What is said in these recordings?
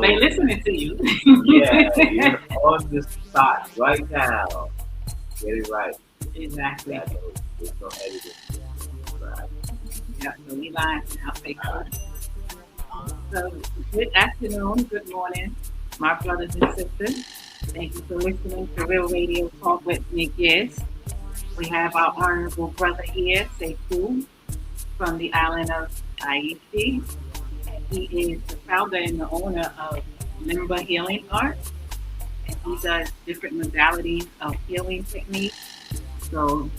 They listening to you. Yeah, you're on the spot right now. Get it right. Exactly. Yeah, there's no editing. Right. Yeah, so we live now, Facebook. So good afternoon, good morning, my brothers and sisters. Thank you for listening to Real Radio Talk with Nick. Yes, we have our honorable brother here, Sekou, from the island of Ayiti. He is the founder and the owner of Lemba Healing Art, and he does different modalities of healing techniques. So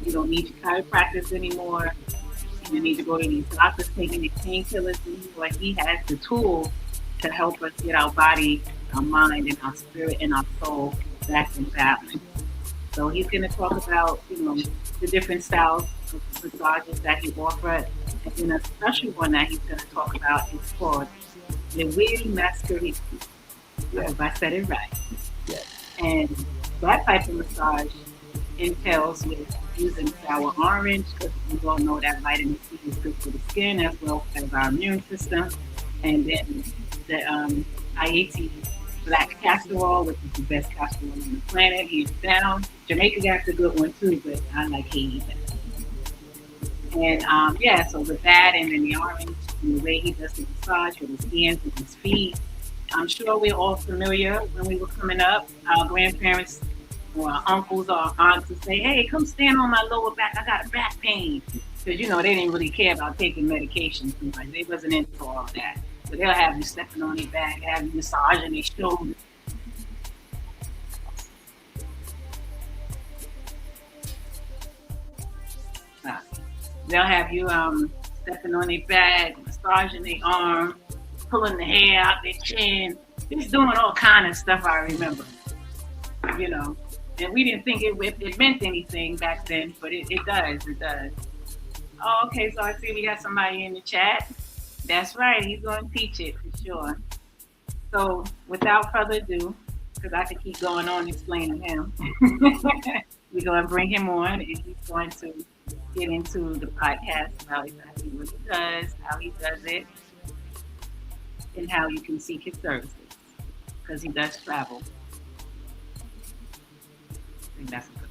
you don't need your chiropractors anymore. You need to go to these doctors taking the painkillers anymore. He has the tools to help us get our body, our mind, and our spirit and our soul back in balance. So he's going to talk about, the different styles of massages that he offers. And then a special one that he's going to talk about is called Lwil Maskreti. I hope I said it right. Yeah. And that type of massage entails with using sour orange, because we all know that vitamin C is good for the skin as well as our immune system. And then the Ayiti black castor oil, which is the best castor oil on the planet, hands down. Jamaica got the good one too, but I like Haiti better. And so with that and then the orange and the way he does the massage with his hands and his feet, I'm sure we're all familiar when we were coming up. Our grandparents or our uncles or our aunts would say, hey, come stand on my lower back. I got a back pain. Because, they didn't really care about taking medication too much. They wasn't into all that. So they'll have you stepping on their back, have you massaging their shoulders. They'll have you stepping on their back, massaging their arm, pulling the hair out their chin, just doing all kind of stuff. I remember, and we didn't think it meant anything back then, but it does. It does. Oh, okay. So I see we got somebody in the chat. That's right. He's going to teach it for sure. So without further ado, because I could keep going on explaining him, we're going to bring him on, and he's going to get into the podcast about exactly what he does, how he does it, and how you can seek his services, because he does travel. I think that's a good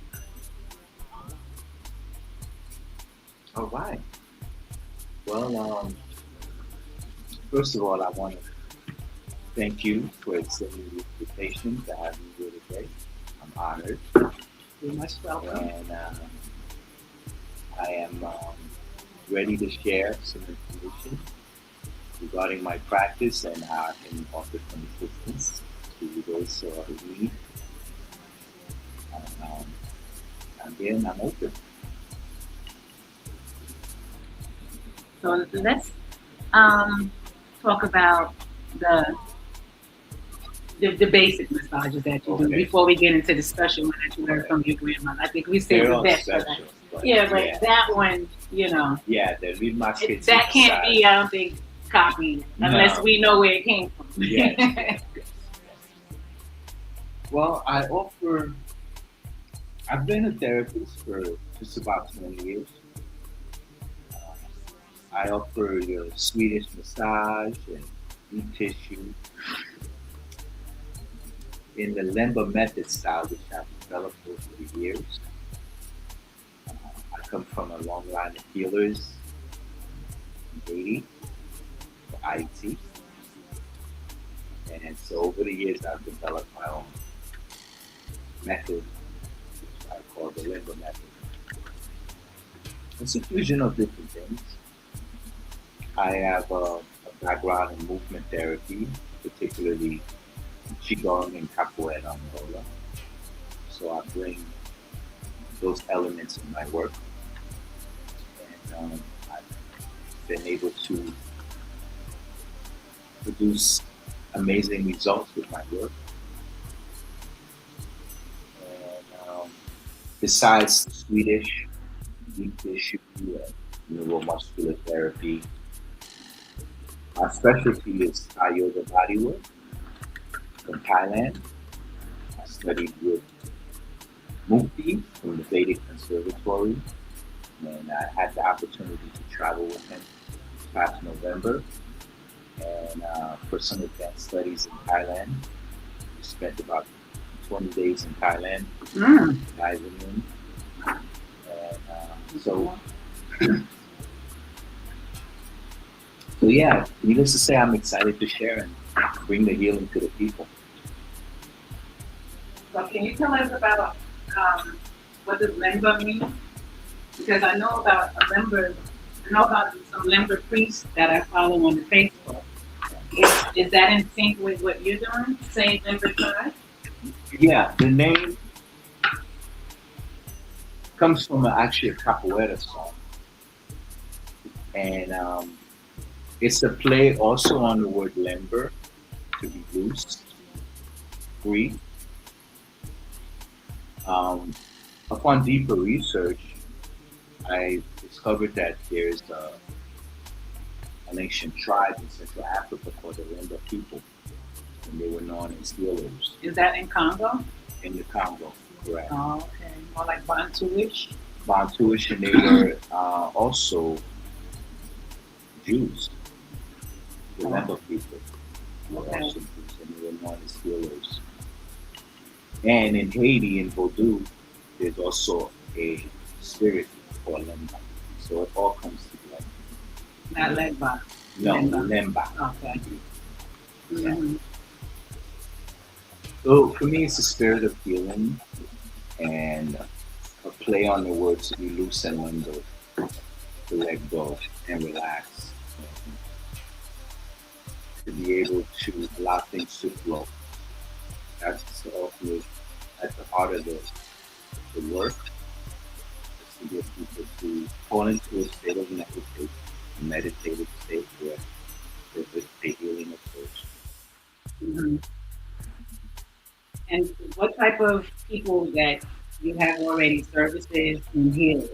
one. All right. Well, first of all, I want to thank you for extending the invitation to have me here today. I'm honored. You're much welcome. And I am ready to share some information regarding my practice and how I can offer some assistance to those who are in need. Again, I'm open. So let's talk about the basic massages that you do before we get into the special one that you learned from your grandmother. I think we saved the best for that. Yeah, but that one, Yeah, the Lwil Maskreti. That can't be, I don't think, copied unless we know where it came from. Yes. Well, I've been a therapist for just about 20 years. I offer your Swedish massage and deep tissue in the Lemba method style, which I've developed over the years. I come from a long line of healers in Haiti, Ayiti. And so over the years, I've developed my own method, which I call the Lemba method. It's a fusion of different things. I have a background in movement therapy, particularly Qigong and Capoeira Angola. So I bring those elements in my work. And I've been able to produce amazing results with my work. And besides Swedish deep tissue and neuromuscular therapy, my specialty is Thai yoga bodywork from Thailand. I studied with Mukti from the Vedic Conservatory, and I had the opportunity to travel with him this past November. and for some advanced studies in Thailand. We spent about 20 days in Thailand Mm. diving in. And so, so yeah, needless to say, I'm excited to share and bring the healing to the people. So can you tell us about what does Lemba mean? Because I know about a Lemba, I know about some Lemba priests that I follow on Facebook. Is that in sync with what you're doing? Saying Lemba tribe? Yeah, the name comes from actually a capoeira song, and it's a play also on the word lember, to be loose, free. Um, Upon deeper research, I discovered that there's an ancient tribe in Central Africa called the Lemba people, and they were known as healers Is that in Congo? in the Congo, correct? Oh, okay. More like Bantu-ish? Bantuish, and they were also Jews. The Lemba people were Okay. also Jews, and they were known as healers. And in Haiti, in Vodou, there's also a spirit called Lemba. So it all comes together. Not Lemba. No, Lemba. Lemba. Okay. Yeah. Mm-hmm. So for me, it's a spirit of healing and a play on the words to be loose and limber, to let go and relax, and to be able to allow things to flow. That's ultimately at the heart of the work, is to get people to fall into a state of meditation, a meditative state where there's a healing approach. Mm-hmm. And what type of people that you have already services and healers?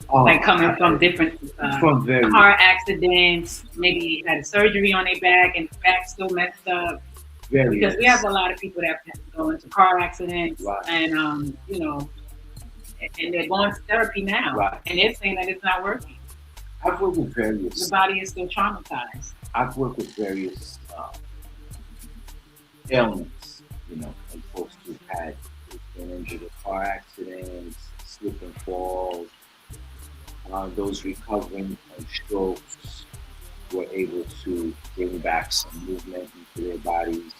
Oh, Like coming from different from very car accidents, maybe had a surgery on their back and the back's still messed up. Because we have a lot of people that go into car accidents Right. and and they're going to therapy now, Right. and they're saying that it's not working. I've worked with The various. body is still traumatized. I've worked with various ailments. And folks who've been injured in car accidents, slip and falls. Those recovering from strokes were able to bring back some movement into their bodies,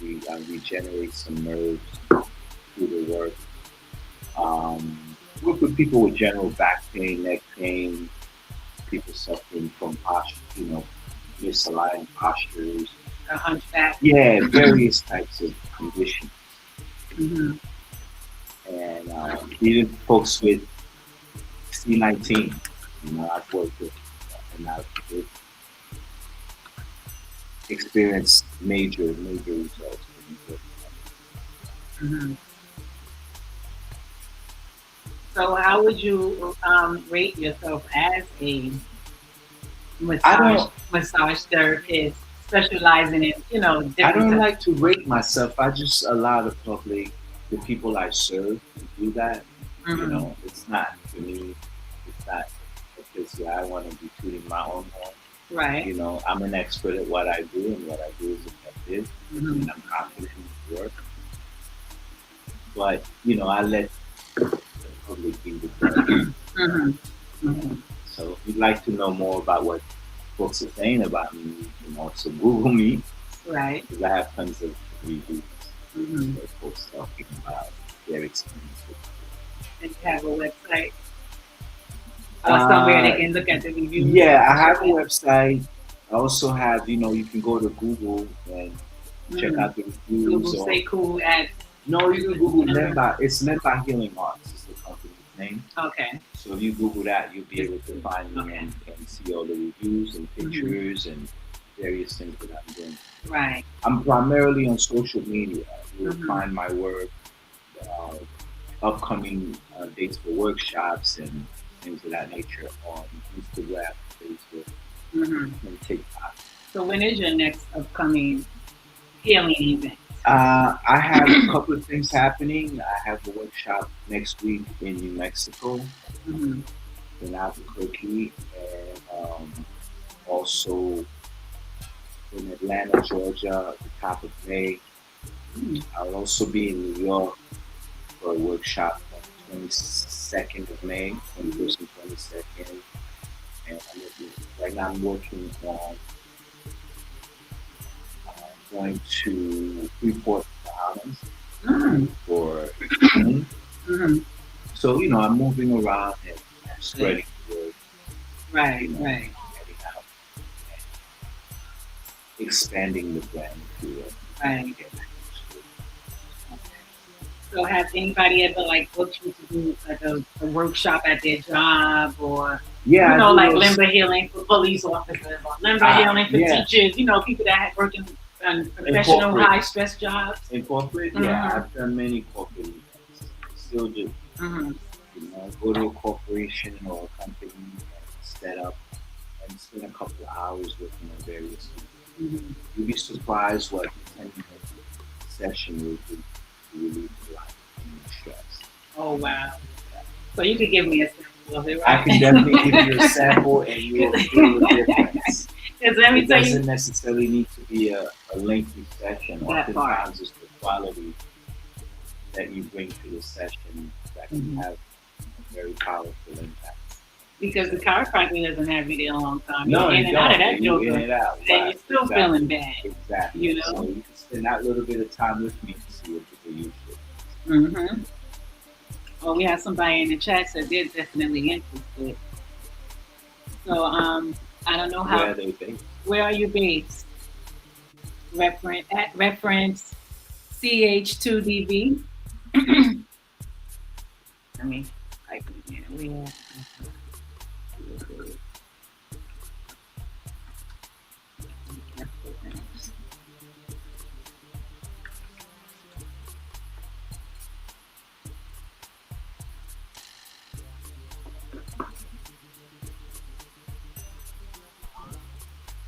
regenerate some nerves through the work. Work with people with general back pain, neck pain, people suffering from misaligned postures. A hunchback. Yeah, various types of conditions. Mm-hmm. And even folks with C19, I've worked with, and I've experienced major results. Mm-hmm. So, how would you rate yourself as a massage therapist, specializing in different? I don't like to rate myself. I just allow the public, the people I serve, to do that. Mm-hmm. It's not for me. It's not because I want to be tooting my own horn. Right. I'm an expert at what I do, and what I do is effective, Mm-hmm. and I'm confident in the work. But I let the public be the judge. Mm-hmm. Mm-hmm. So if you'd like to know more about what folks are saying about me, you can also Google me, Right. because I have tons of reviews Mm-hmm. where folks talking about their experience with And you have a website or somewhere they can look at the reviews. Yeah, I have a website. I also have, you can go to Google and check out the reviews. Google Sekou at. No, you can Google Lemba. It's Lemba Healing Arts is the company's name. Okay. So if you Google that, you'll be able to find me and see all the reviews and pictures and various things that I'm doing. Right. I'm primarily on social media. You'll find my work, upcoming dates for workshops and things of that nature on Instagram, Facebook, and TikTok. So when is your next upcoming healing event? I have a couple of things happening. I have a workshop next week in New Mexico, in Albuquerque, and also in Atlanta, Georgia, at the top of May. I'll also be in New York for a workshop on the 22nd of May, 21st and 22nd. And right now I'm working on going to Freeport, Bahamas for June. So, I'm moving around and spreading the word. Right. Heading out and expanding the brand, if you will. Right. So has anybody ever booked you to do like a workshop at their job or like Lemba Healing for police officers or Lemba Healing for teachers, people that have working on professional high stress jobs? In corporate, I've done many corporate events. Still do. Go to a corporation or a company and set up and spend a couple of hours working on various things. You'd be surprised what 10-minute session will do to relieve the life and stress. Oh wow! So you could give me a sample of it, right? I can definitely give you a sample, and you'll feel the difference. It doesn't necessarily need to be a lengthy session. Oftentimes, it's the quality that you bring to the session that can have a very powerful impact. Because the chiropractor doesn't have you there a long time. No, you're in and out of that joke. In and out. And you're still feeling bad. Exactly. So you can spend that little bit of time with me to see what you can use for. Well, we have somebody in the chat said they're definitely interested. So I don't know how. Where are they based? Where are you based? Reference CH2DV. Let me type it in. Where?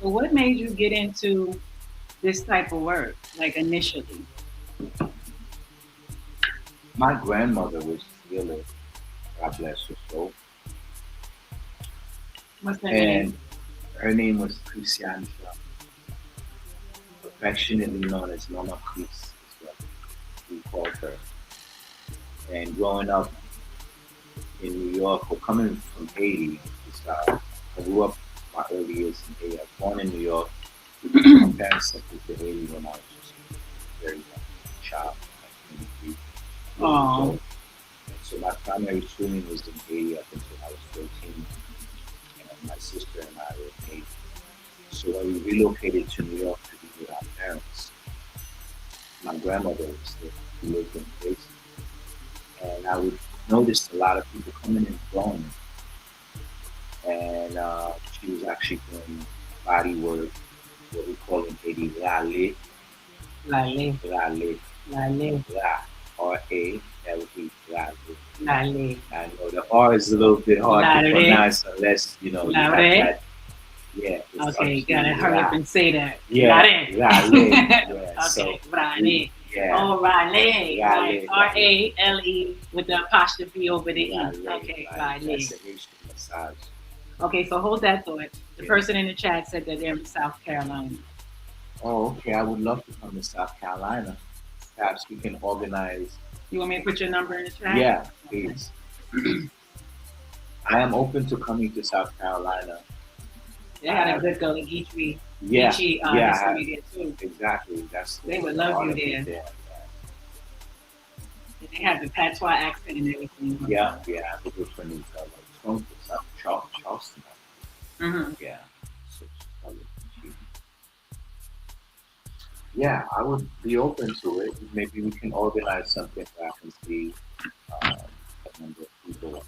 So what made you get into this type of work, initially? My grandmother was healer. God bless her soul. What's her name? Her name was Christiane, affectionately known as Mama Chris, is what we called her. And growing up in New York, or coming from Haiti, I grew up my early years in Haiti. I was born in New York. My parents separated to Haiti when I was just a very young child, like 23. So my primary schooling was in Haiti up until I was 13. And my sister and I were in Haiti. So when we relocated to New York to be with our parents, my grandmother was still lived in Haiti. And I would notice a lot of people coming and going. And she was actually doing body work, what we call in Haiti, Rale. Rale. R-A-L-E, Rale. I know the R is a little bit hard to pronounce unless, you have that. Yeah. Okay, gotta hurry up and say that. Yeah. Rale. Okay, so, Rale. Yeah. Oh, Rale. Right. R-A-L-E with the apostrophe over the E. Okay, Rale. That's a Haitian massage. Okay, so hold that thought. The person in the chat said that they're in South Carolina. Oh, okay. I would love to come to South Carolina. Perhaps we can organize. You want me to put your number in the chat? Yeah, please. I am open to coming to South Carolina. They had a good girl in Ayiti. Yeah, too. Exactly. They would love you there. They have the patois accent and everything. Yeah. I have a good friend who's from Charleston. Yeah. Yeah, I would be open to it. Maybe we can organize something where I can see a number of people.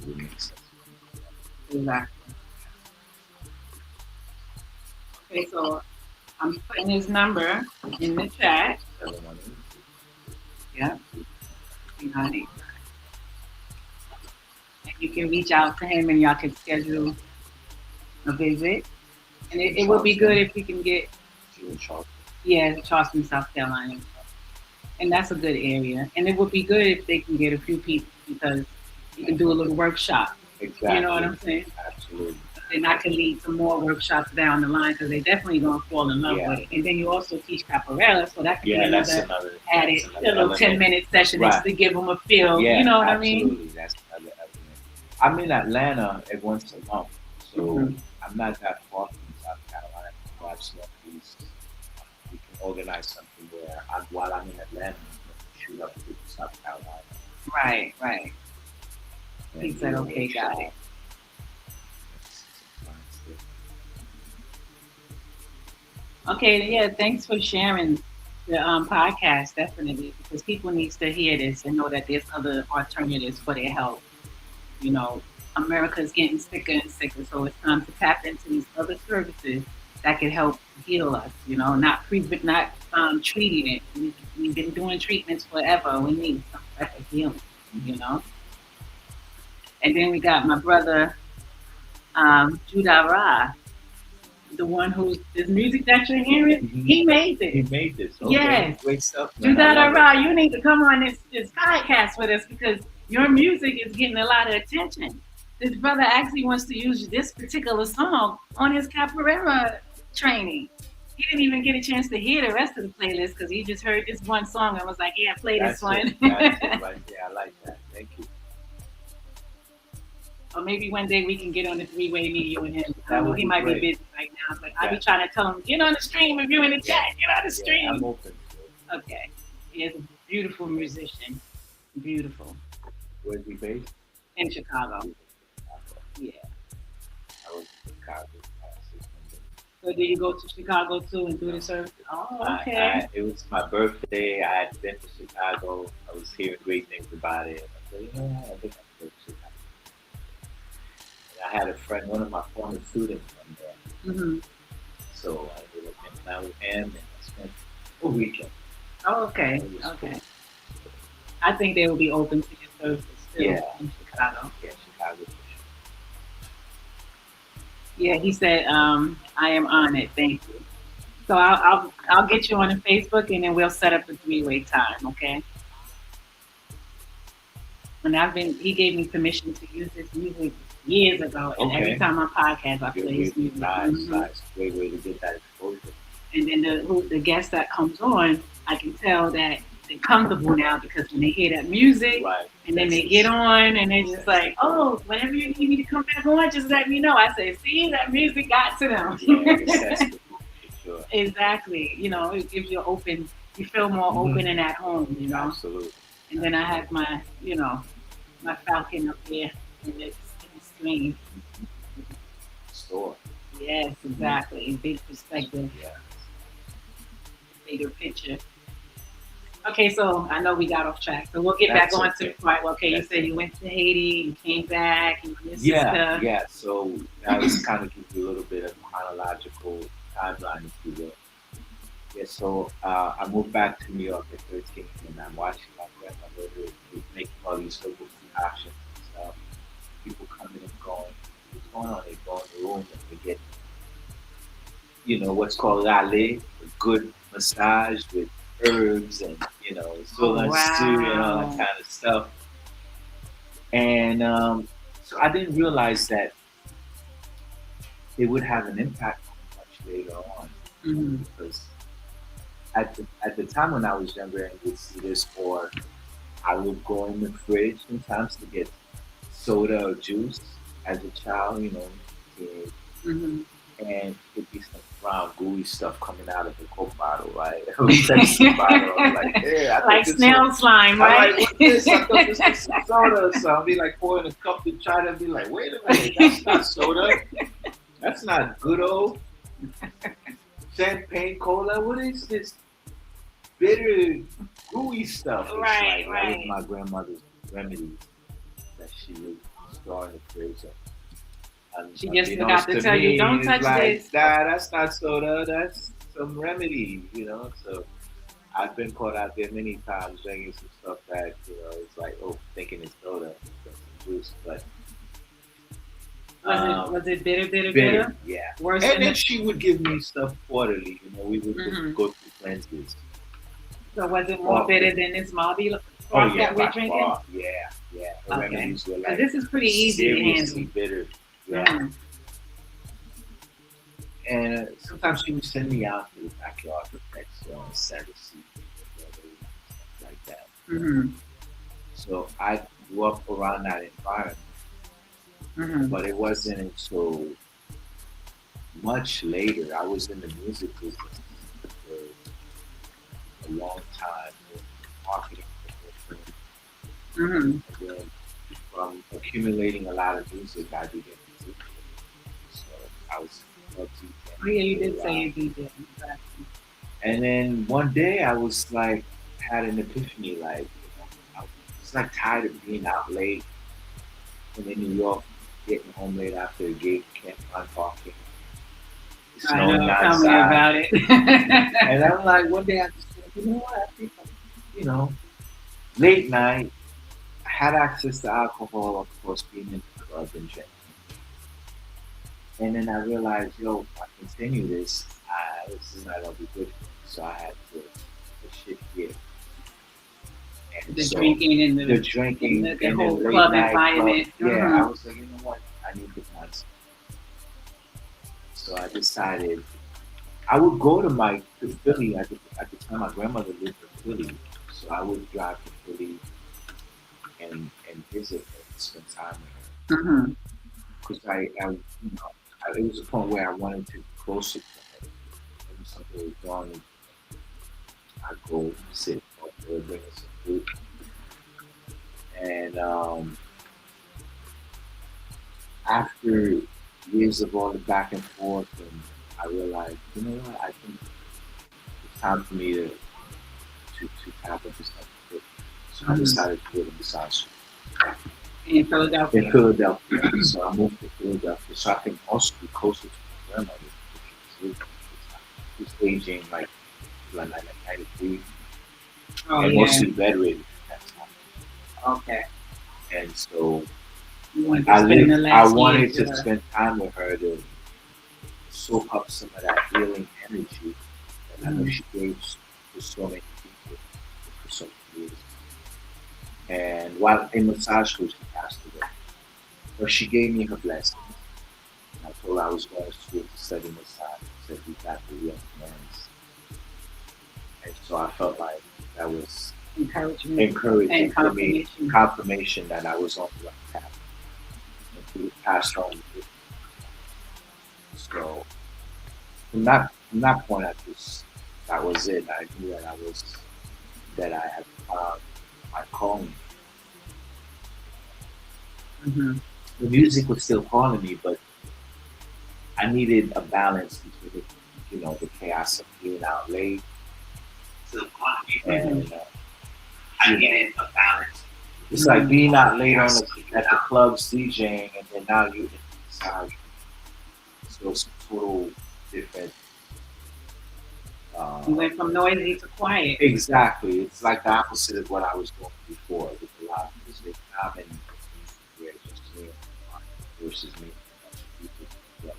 It would make sense. Exactly. Okay, so I'm putting his number in the chat. 718. Yeah. 398. And you can reach out to him and y'all can schedule a visit. And it would be good if we can get Charleston, South Carolina. And that's a good area. And it would be good if they can get a few people because you can do a little workshop. Exactly. You know what I'm saying? Absolutely. then I could lead some more workshops down the line because they definitely gonna fall in love Yeah. with it. And then you also teach capoeira, so that could be Yeah, that's another another added that's a another little element. 10-minute session Right. just to give them a feel. Yeah, You know what absolutely. I mean? That's another element. I'm in Atlanta once a month, so Mhm. I'm not that far from South Carolina. Perhaps we can organize something where while I'm in Atlanta, we can shoot up to South Carolina. Right, right. And He said, do a okay, got workshop. it. Some fun stuff. Okay, yeah, thanks for sharing the podcast, definitely, because people needs to hear this and know that there's other alternatives for their health. You know, America's getting sicker and sicker, so it's time to tap into these other services that can help heal us. You know, not treating it. We've been doing treatments forever. We need some type of healing. You know, and then we got my brother Judahda, the one who's this music that you're hearing. Mhm. He made this. He made this. Okay. Yes. Great stuff, man. Judahda, you need to come on this podcast with us because your music is getting a lot of attention. This brother actually wants to use this particular song on his capoeira training. He didn't even get a chance to hear the rest of the playlist because he just heard this one song and was like, "Yeah, play this one." That's it right there. I like that. Thank you. Or maybe one day we can get on the three-way media with him. That would He be might great. be busy right now, but I Yeah. be trying to tell him, get on the stream if you're in the chat. Get on the stream. Yeah, I'm open to it. Okay. He is a beautiful musician. Beautiful. Where's he based? In Chicago. Yeah. I was in Chicago. So do you go to Chicago too and do the service? Oh, okay. It was my birthday. I had been to Chicago. I was hearing great things about it. I said, I think I'll go to Chicago. And I had a friend, one of my former students from there. Mm-hmm. So I ended up hanging out with him and I spent a weekend. Oh, okay. Okay. I think they will be open to your services still in Chicago. Yeah, Chicago for sure. Yeah, he said, I am on it. Thank you. So I'll get you on the Facebook and then we'll set up a three-way time, okay? And he gave me permission to use this music years ago. And every time on podcast I play his music. Nice. Great way to get that exposure. And then the guest that comes on, I can tell that they're comfortable now because when they hear that music, and then they get on and they're just like, oh, whenever you need me to come back on, just let me know. I say, see, that music got to them. Sure. Exactly. You know, it gives you you feel more open and at home, you know. Absolutely. And then I have my, my falcon up there in the screen. Store. Yes, exactly. Big perspective. Yeah. Bigger picture. Okay, so I know we got off track, so we'll get back on to the part. Okay, you said you went to Haiti, you came back, and your sister. Yeah. So I was kind of give you a little bit of chronological timeline, if you will. Yeah. So I moved back to New York at 13, and I'm watching my grandmother making all these herbal concoctions and stuff. People coming and going. What's going on? They go in the room and they get, what's called Rale, a good massage with herbs and Solan stew and all that kind of stuff. And so I didn't realize that it would have an impact much later on, because at the time when I was younger and would see this, or I would go in the fridge sometimes to get soda or juice as a child, kid. And it'd be some brown gooey stuff coming out of the Coke bottle, right? Pepsi bottle. I'm like, yeah, like snail slime, right? I'm like, what's this? I thought this was some soda. So I'll be like pouring a cup to try to be like, wait a minute, that's not soda. That's not good old champagne cola. What is this bitter gooey stuff? Right. That was my grandmother's remedies that she would store in the fridge. She just forgot to tell you, don't touch this. Nah, that's not soda. That's some remedy, So I've been caught out there many times drinking some stuff that, it's like, thinking it's soda, some juice. But was it bitter? Yeah. Worse and then she would give me stuff quarterly. We would go through cleanses. So was it more bitter than this Marby that we're drinking? Far. Yeah. Her remedies were like this is pretty easy to handle. Bitter. Yeah. And sometimes she would send me out to the backyard to fetch cedar seed, stuff like that. Mm-hmm. So I grew up around that environment, Mm-hmm. but it wasn't until much later. I was in the music business for a long time, doing marketing promotion, Mm-hmm. and then from accumulating a lot of music, I began to teach. So I was teaching. Oh yeah, you did say you did. Exactly. And then one day I was like, had an epiphany, like, I was like tired of being out late and in New York, getting home late after a gig, can't find parking. It's I snowing know. Tell me outside. about it. And I'm like, one day I just thought, you know what, I think, late night, I had access to alcohol, of course, being in the club and drinking. And then I realized, yo, if I continue this, this is not gonna be good for me. So I had to shift gears. And The so drinking and the drinking the and whole the late club night environment. club, yeah, Mhm. I was like, you know what, I need to find something. So I decided I would go to Philly at the time. My grandmother lived in Philly, so I would drive to Philly and visit her and spend time with her. Mhm. Because it was a point where I wanted to be closer to her. When something was wrong, I'd go sit, talk to her, bring her some food, and after years of all the back and forth, and I realized, you know what, I think it's time for me to tap into something. So I decided to go to massage In Philadelphia. in Philadelphia. So I moved to Philadelphia so I can also be closer to my grandmother. She was aging like 93 Oh and yeah. mostly bedridden at that time. Okay. And so You wanted to spend the last I wanted years to with her. spend time with her to soak up some of that healing energy that I know she gave to so many people for so many years. And while in massage school, she passed away. But she gave me her blessings. And I told her I was going to school to study massage. She said, "You got the real hands." And so I felt like that was Encouragement encouraging and for me, confirmation. confirmation that I was on the right path. And to pass on. So from that point, that was it. I knew that I had found my calling. Mm-hmm. The music was still calling me, but I needed a balance between the chaos of being out late and I needed a balance. It's like being out late at the clubs DJing, and then now you're inside. So it's a total different. You went from noisy to quiet. Exactly. It's like the opposite of what I was doing before with a lot of music. I'm in where it's just me versus me. People,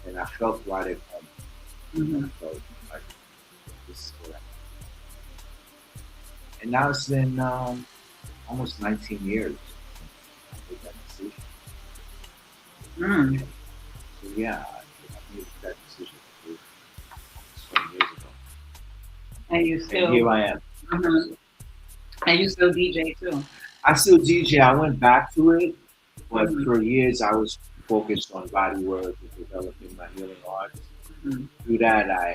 and I felt right at home. Mm-hmm. I felt like this is what I. And now it's been almost 19 years since I made that decision. Mm. So yeah, I made that decision almost 20 years ago. And you still. And here I am. Mm-hmm. And you still DJ too. I still DJ. I went back to it, but for years I was focused on body work and developing my healing arts. Mm-hmm. Through that, I'm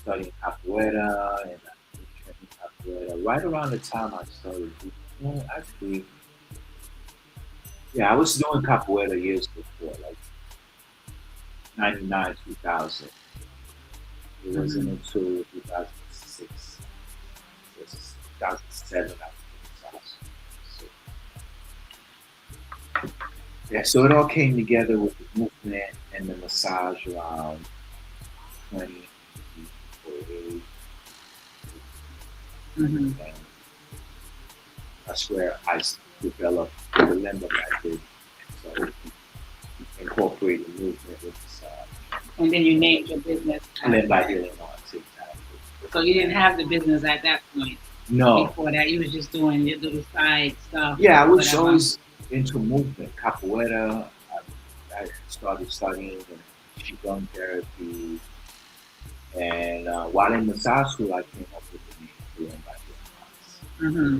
studying capoeira and I'm training capoeira. Right around the time I started, actually, yeah, I was doing capoeira years before, like 99, 2000. It wasn't until 2006, 2007 I yeah, so it all came together with the movement and the massage around 20, and that's where I developed the Lemba method, so incorporating movement with massage. And then you named your business Lemba Healing arts, exactly. So you didn't have the business at that point. No. Before that, you was just doing your little side stuff. Yeah, I was always into movement, capoeira. I I started studying Qigong therapy, and while in massage school, I came up with the name Lemba Healing. Mm-hmm.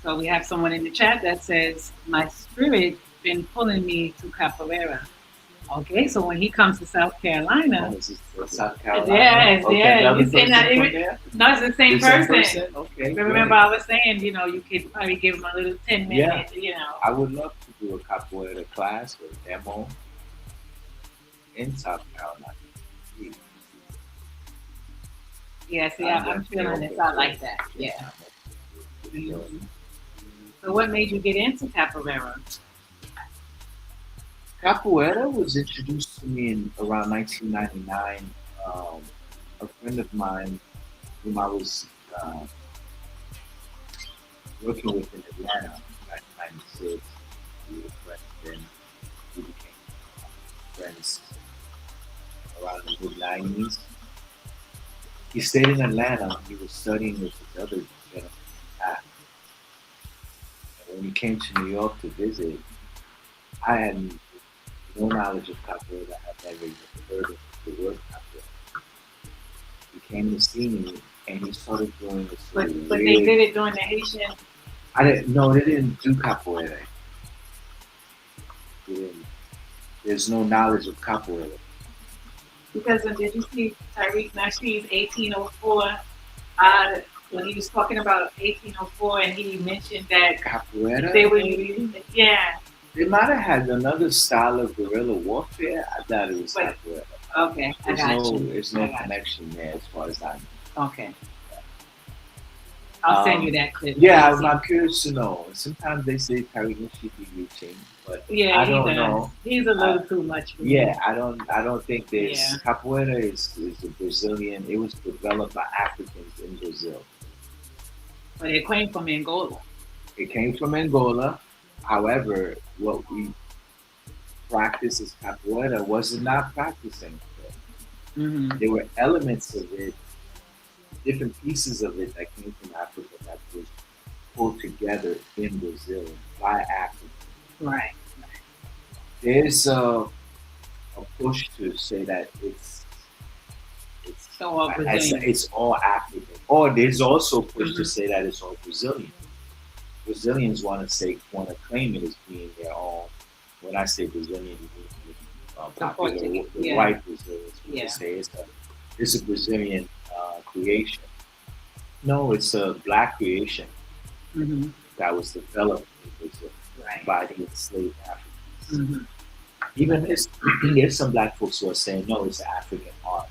So we have someone in the chat that says, "My spirit been pulling me to capoeira." Okay, so when he comes to South Carolina, This is South Carolina. yes, Okay, yeah, another you saying person that from there? no, it's the same The same person. person? Okay. But remember, I was saying, you could probably give him a little 10 minute, I would love to do a capoeira class or demo in South Carolina. Yeah, see, I'm feeling this out like that. Yeah. So what made you get into capoeira? Capoeira was introduced to me in around 1999. A friend of mine, whom I was working with in Atlanta in 1996, we were friends then. We became friends around the mid 90s. He stayed in Atlanta. He was studying with his other gentleman. And when he came to New York to visit, I had no knowledge of capoeira. I had never even heard of the word capoeira. He came to see me, and he started doing this. But they did it during the Haitian. I didn't. No, they didn't do capoeira. There's no knowledge of capoeira. Because did you see Tariq Nasheed's 1804? When he was talking about 1804, and he mentioned that capoeira. They were, yeah. They might have had another style of guerrilla warfare. I thought it was capoeira. Okay, There's no connection there as far as I know. Okay. I'll send you that clip. Yeah, I'm curious to know. Sometimes they say Tariq should be reaching, but I don't know. He's a little too much for me. Yeah, I don't think there's capoeira is a Brazilian. It was developed by Africans in Brazil. But it came from Angola. It came from Angola. However, what we practice as capoeira was not practicing. Mm-hmm. There were elements of it, different pieces of it that came from Africa that was pulled together in Brazil by Africans. Right. There's a push to say that it's all African, or there's also a push to say that it's all Brazilian. Brazilians want to claim it as being their own. When I say Brazilian, popular, the white Brazilians say it's a Brazilian creation. No, it's a black creation that was developed in Brazil by the enslaved Africans. Mm-hmm. Even there's some black folks who are saying no, it's African art.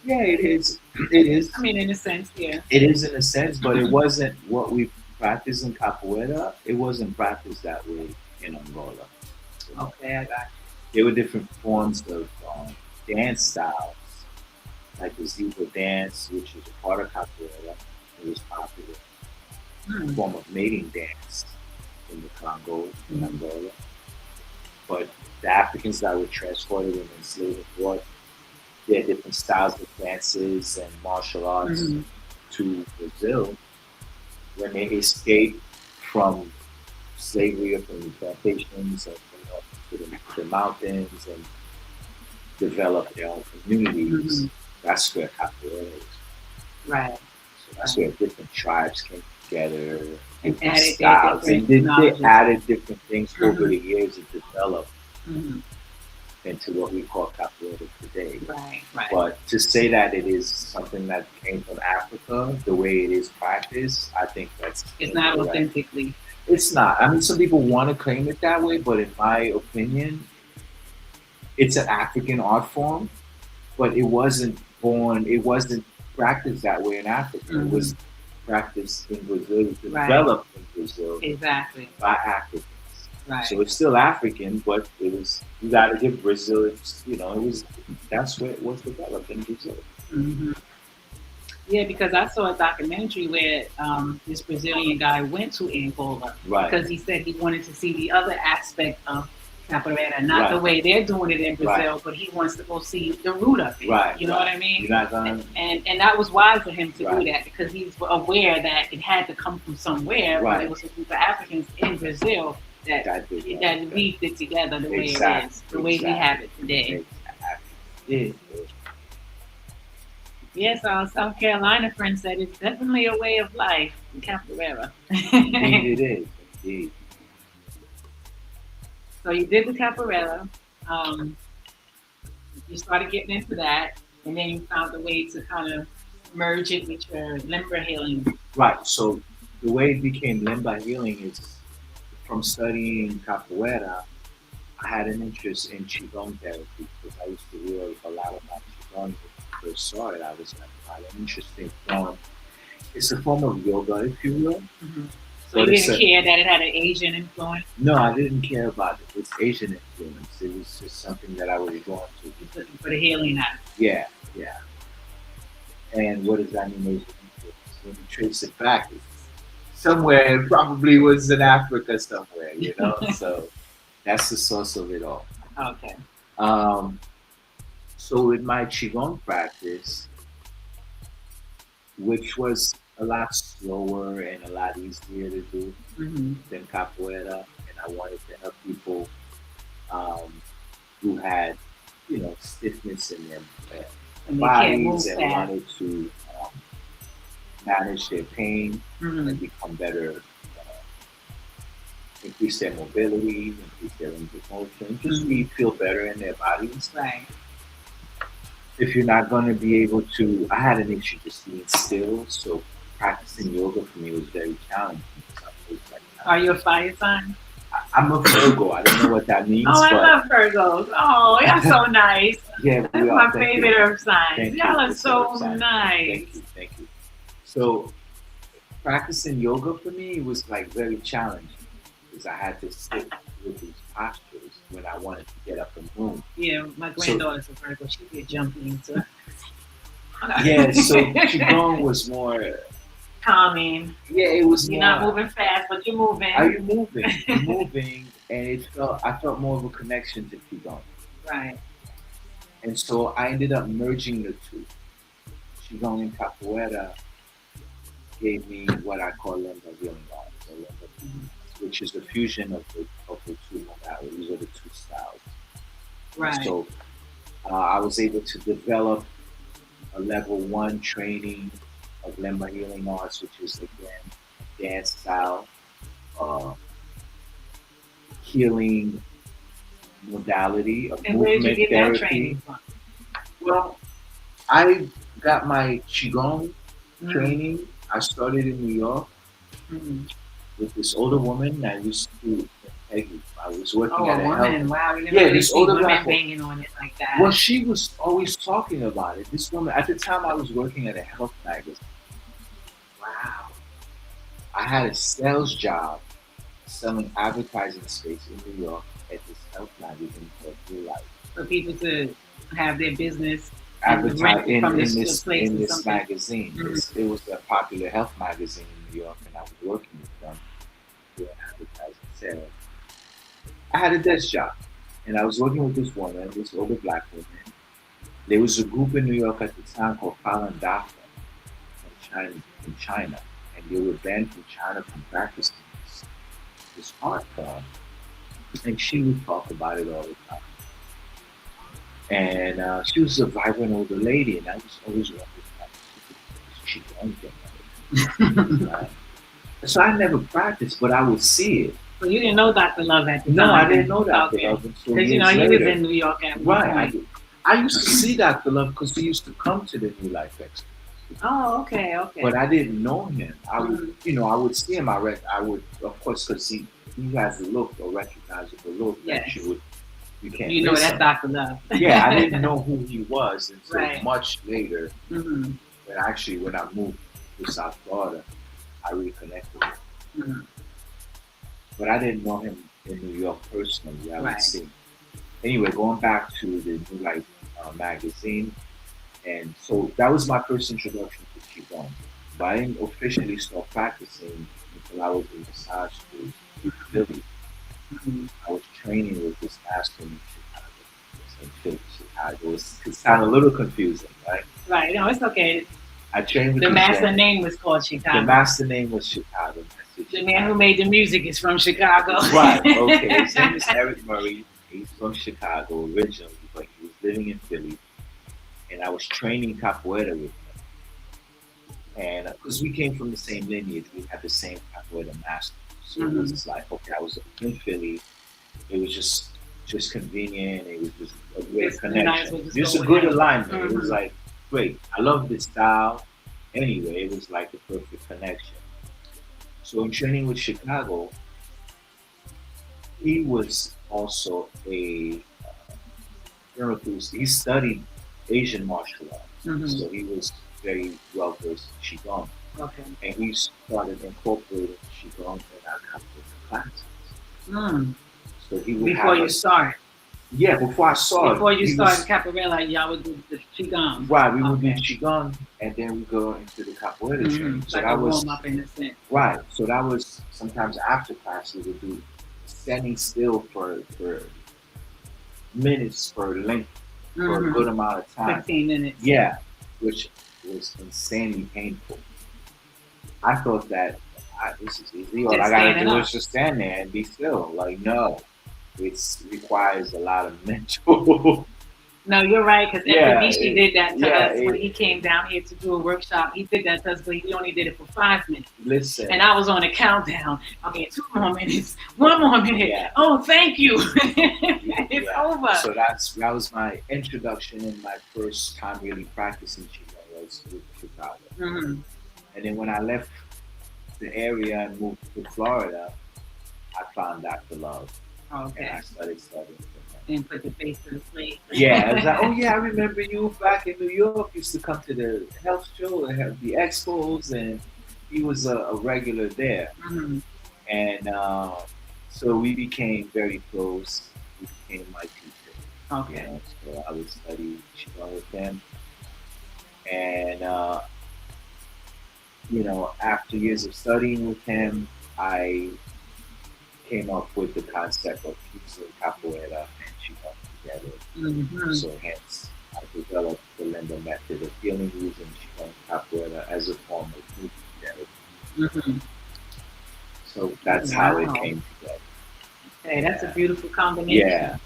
Yeah, it is. It is. I mean, in a sense, yeah. It is in a sense, but it wasn't what we practice in capoeira. It wasn't practiced that way in Angola. Okay, I got you. There were different forms of dance styles, like the zebra dance, which is a part of capoeira. It was popular. A form of mating dance in the Congo, in Angola. But the Africans that were transported and enslaved abroad, they had different styles of dances and martial arts to Brazil. When they escaped from slavery or from the plantations and to the mountains and developed their own communities, that's where capoeira is. Right. So that's where different tribes came together, and added styles, and they added different things over the years and developed into what we call capoeira today. Right. But to say that it is something that came from Africa, the way it is practiced, I think that's it's not authentically. It's not. I mean, some people want to claim it that way, but in my opinion, it's an African art form, but it wasn't practiced that way in Africa. It was practiced in Brazil, developed in Brazil by Africans. Right. So it's still African, but you got to give Brazil, that's where it was developed in Brazil. Mm-hmm. Yeah, because I saw a documentary where this Brazilian guy went to Angola because he said he wanted to see the other aspect of capoeira, not the way they're doing it in Brazil, but he wants to go see the root of it. Right. You know what I mean? You're not gonna... and that was wise for him to do that because he's aware that it had to come from somewhere. But it was a group of Africans in Brazil that that did that. that weaved it together the way it Exactly. is, the way we have it today. Yeah. Yes, our South Carolina friend said it's definitely a way of life, capoeira. Indeed, it is. Indeed. So you did the capoeira. Um, you started getting into that, and then you found a way to kind of merge it with your limber healing. Right. So the way it became Lemba Healing is from studying capoeira. I had an interest in Qigong therapy because I used to read a lot about Qigong when I first saw it. I was like, wow, an interesting form. It's a form of yoga, if you will. Hmm. So But you it's didn't a, care that it had an Asian influence. no, I didn't care about it. It's Asian influence. It was just something that I was drawn to. Just looking for the healing out. Yeah, yeah. And what does that mean, Asian influence? When you trace it back, it's somewhere it probably was in Africa somewhere, you know? So that's the source of it all. Okay. Um, so with my Qigong practice, which was a lot slower and a lot easier to do Hmm. than capoeira, and I wanted to help people um, who had, stiffness in their And they can't move bodies and fast. wanted to manage their pain Hmm. and become better, increase their mobility, increase their range of motion, just feel better in their bodies. Right. If you're not going to be able to, I had an issue just being still, so practicing yoga for me was very challenging. Because I was like, Are you a fire sign? I'm a Virgo. I don't know what that means, Oh, I but love Virgos. Oh, y'all so nice. yeah, That's we are. my Thank favorite you. earth signs. Thank Y'all you. are It's so earth sign. nice. Thank you. So practicing yoga for me was like very challenging because I had to sit with these postures when I wanted to get up and move. Yeah, my granddaughter's a Virgo. She be jumping into Yeah, so Qigong was more. calming. Yeah, it was You're more. not moving fast, but you're moving. Are you moving? You're moving, and I felt more of a connection to Qigong, Right. and so I ended up merging the two. Qigong and Capoeira gave me what I call Lemba Healing art, or Lemba Healing, which is a fusion of the two modalities or the two styles. Right. And so I was able to develop a level 1 training of Lemba Healing Arts, which is again a dance style, uh, healing modality of And where did you movement get that therapy. training from? Well, I got my Qigong Mhm. training. I started in New York Mhm. with this older woman I used to, Peggy. I was working Oh, at a a woman. health. Wow, you Yeah, never really this see older women black woman. banging on it like that. Well, she was always talking about it. This woman, at the time, I was working at a health magazine. Wow. I had a sales job selling advertising space in New York at this health magazine called New Life. For people to have their business and Advertise rent in, from in this this place in or this something. magazine. Mhm. It was a popular health magazine in New York, and I was working with them doing advertising sales. I had a desk job, and I was working with this woman, this older black woman. There was a group in New York at the time called Falun Dafa in China, and they were banned from China from practicing this art form. And she would talk about it all the time. And she was a vibrant older lady, and I was always wondering how she could thing. Right? So I never practiced, but I would see it. So you didn't know Dr. Love at the time? No, I didn't know Dr. Okay. Love until Because years he later. was in New York at one Right. point. I used to see Dr. Love because he used to come to the New Life Expo. Oh, okay. But I didn't know him. I would, Mhm. I would see him. I would, of course, because he has a look, a recognizable look Yes. that you can't. You know miss that's him. Dr. Love. Yeah, I didn't know who he was until Right. much later. Mm-hmm. When I moved to South Florida, I reconnected with him. Mm-hmm. But I didn't know him in New York personally. I would Right. see. Anyway, going back to the New Life magazine, and so that was my first introduction to Qigong. But I didn't officially start practicing until I was in massage school in Philly. Mm-hmm. I was training with this master in Chicago. It sounds a little confusing, right? Right. No, it's okay. I trained with The this master guy. name was called Chicago. The master name was Chicago, Master The man who made the music is from Chicago. Right. Okay. His name is Eric Murray. He's from Chicago originally, but he was living in Philly, and I was training capoeira with him. And because we came from the same lineage, we had the same capoeira master. So it was like, okay, I was in Philly. It was just convenient. It was just a great connection. Just a good alignment. It was like great. I love this style. Anyway, it was like the perfect connection. So in training with Chicago, he was also he studied Asian martial arts, so he was very well versed in Qigong. Okay. And he started incorporating Qigong in our capoeira classes. So he would before you started. Yeah, before I saw before you started capoeira, y'all would do the Qigong. Right, we would do Qigong, and then we go into the capoeira training. So like that was warm up in a sense. Right. So that was sometimes after class we would do standing still for minutes for length for a good amount of time. 15 minutes. Yeah, which was insanely painful. I thought that this is easy. All I gotta do is just stand there and be still. Like, no, it requires a lot of mental. No, you're right, because Epinishi did that to us when he came down here to do a workshop. He did that to us, but he only did it for 5 minutes. Listen. And I was on a countdown. Okay, 2 more minutes, 1 more minute. Yeah. Oh, thank you. It's over. So that was my introduction and my first time really practicing Qigong was with Chicago. And then when I left the area and moved to Florida, I found Dr. Love. Okay. And I started studying. And put the face to the plate. Yeah, I was like, oh yeah, I remember you back in New York. Used to come to the health show and have the expos, and he was a regular there. And so we became very close. He became my teacher. Okay. You know, so I would study Qigong with him, and after years of studying with him, I came up with the concept of fusing capoeira and Qigong together. So hence, I developed the Lemba method of healing using Qigong capoeira as a form of movement therapy. So that's how it came together. Okay, that's a beautiful combination. Yeah,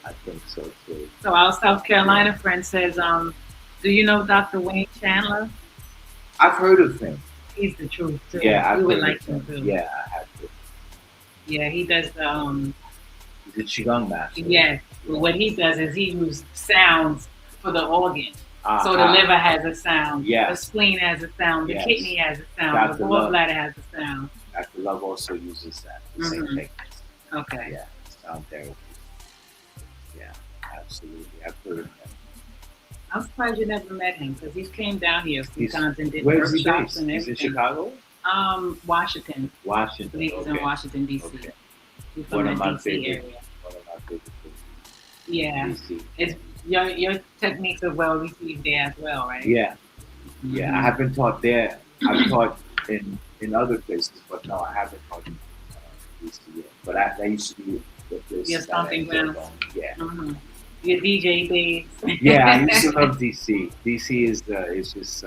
I think so too. So our South Carolina friend says, do you know Dr. Wayne Chandler? I've heard of him. He's the truth too. Yeah, we would like him too. Yeah, I have to. Yeah, he does. He's a Qigong master. Yes, but what he does is he uses sounds for the organ. So the liver has a sound. The spleen has a sound. The kidney has a sound. The gallbladder has a sound. Dr. Love also uses that. The same technique. Okay. Yeah, sound therapy. Yeah, absolutely. I've heard of him. I'm surprised you never met him because he came down here a few times and did workshops and everything. He's in Chicago? Washington. Washington. He's in Washington, D.C. Okay. He's from the D.C. area. One of my favorite places. Yeah. DC. It's your techniques are well received there as well, right? Yeah. Yeah. I haven't taught there. I've taught in other places, but no, I haven't taught in DC yet. But that used to be the place. Your stomping ground. Yeah. Your DJ days. Yeah, I used to love DC. DC is just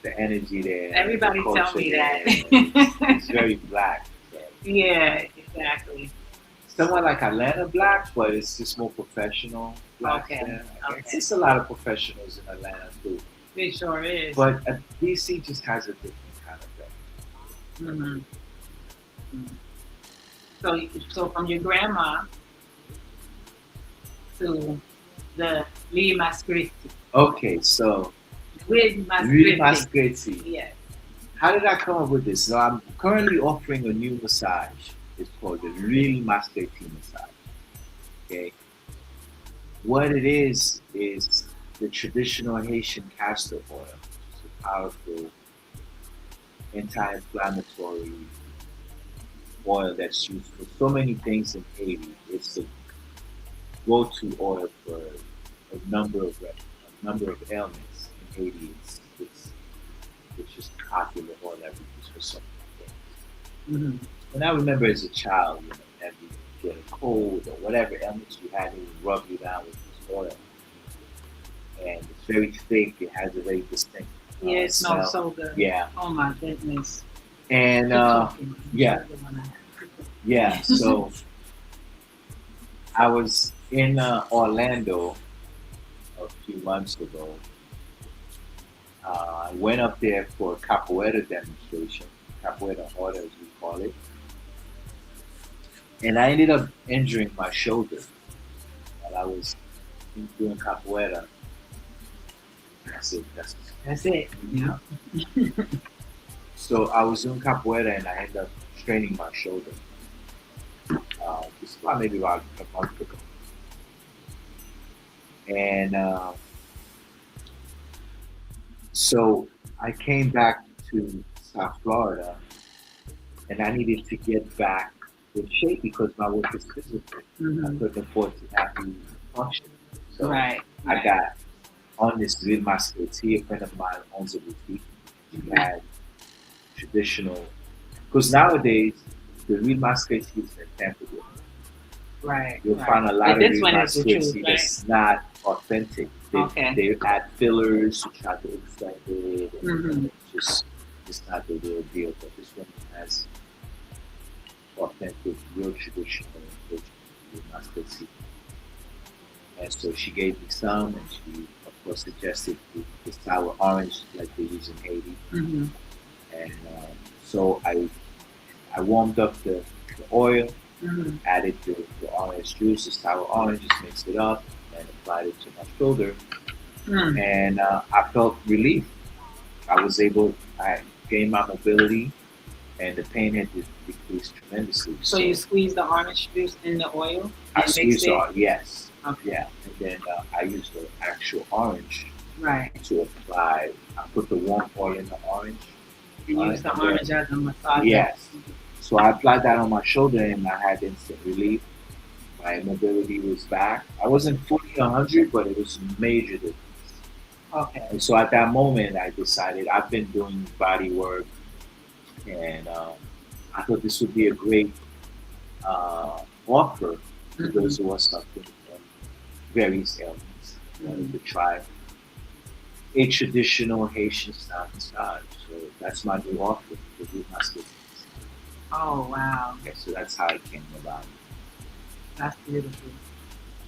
the energy there. Everybody tell me that. It's very black. So. Yeah, exactly. Somewhat like Atlanta black, but it's just more professional black. Okay. It's just a lot of professionals in Atlanta too. It sure is. But DC just has a different kind of thing. So from your grandma to the Lwil Maskreti. Okay, so Lwil Maskreti. Yes. How did I come up with this? So I'm currently offering a new massage. It's called the Lwil Maskreti massage. Okay. What it is the traditional Haitian castor oil. It's a powerful anti-inflammatory oil that's used for so many things in Haiti. It's the go-to oil for a number of ailments in Haiti. It's just popular oil that we use for so many things. And I remember as a child, that you get a cold or whatever ailments you had, they would rub you down with this oil. And it's very thick. It has a very distinct it smells so good. Yeah. Oh my goodness. And Keep talking. yeah, yeah. So I was in Orlando a few months ago. I went up there for a capoeira demonstration, capoeira order as we call it, and I ended up injuring my shoulder while I was doing capoeira. That's it. That's it. Yeah. So I was doing capoeira and I ended up straining my shoulder. This is about maybe about a month ago, and so I came back to South Florida, and I needed to get back in shape because my work is physical. I couldn't afford to have to function. So Right. I got on this Lwil Maskreti. A friend of mine owns a boutique. He had traditional, because nowadays the Lwil Maskreti is in Tampa. Right. You'll right. find a lot But of this Lwil one is the truth, Maskreti right? that's not authentic. Okay. They add fillers to try to extend it. And Mhm. it's not the real deal. But this one has authentic, real traditional Lwil Maskreti. And so she gave me some, and she, of course, suggested the sour orange like they use in Haiti. Mhm. And so I warmed up the oil, Mhm. added the orange juice, the sour orange, just mixed it up, and applied it to my shoulder. Mm. And I felt relief. I gained my mobility, and the pain had decreased tremendously. So you squeeze the orange juice in the oil I and mix squeezed it. it, yes, Okay. yeah. And then I used the actual orange Right. to apply. I put the warm oil in the orange. You use the and then- orange as a massage. Yes. So I applied that on my shoulder and I had instant relief. My mobility was back. I wasn't fully 100, but it was major difference. Okay. And so at that moment, I decided I've been doing body work, and I thought this would be a great offer to those who are suffering from various ailments. To try a traditional Haitian style massage. So that's my new offer for Lwil Maskreti. Oh wow, Okay, so that's how it came about. that's beautiful.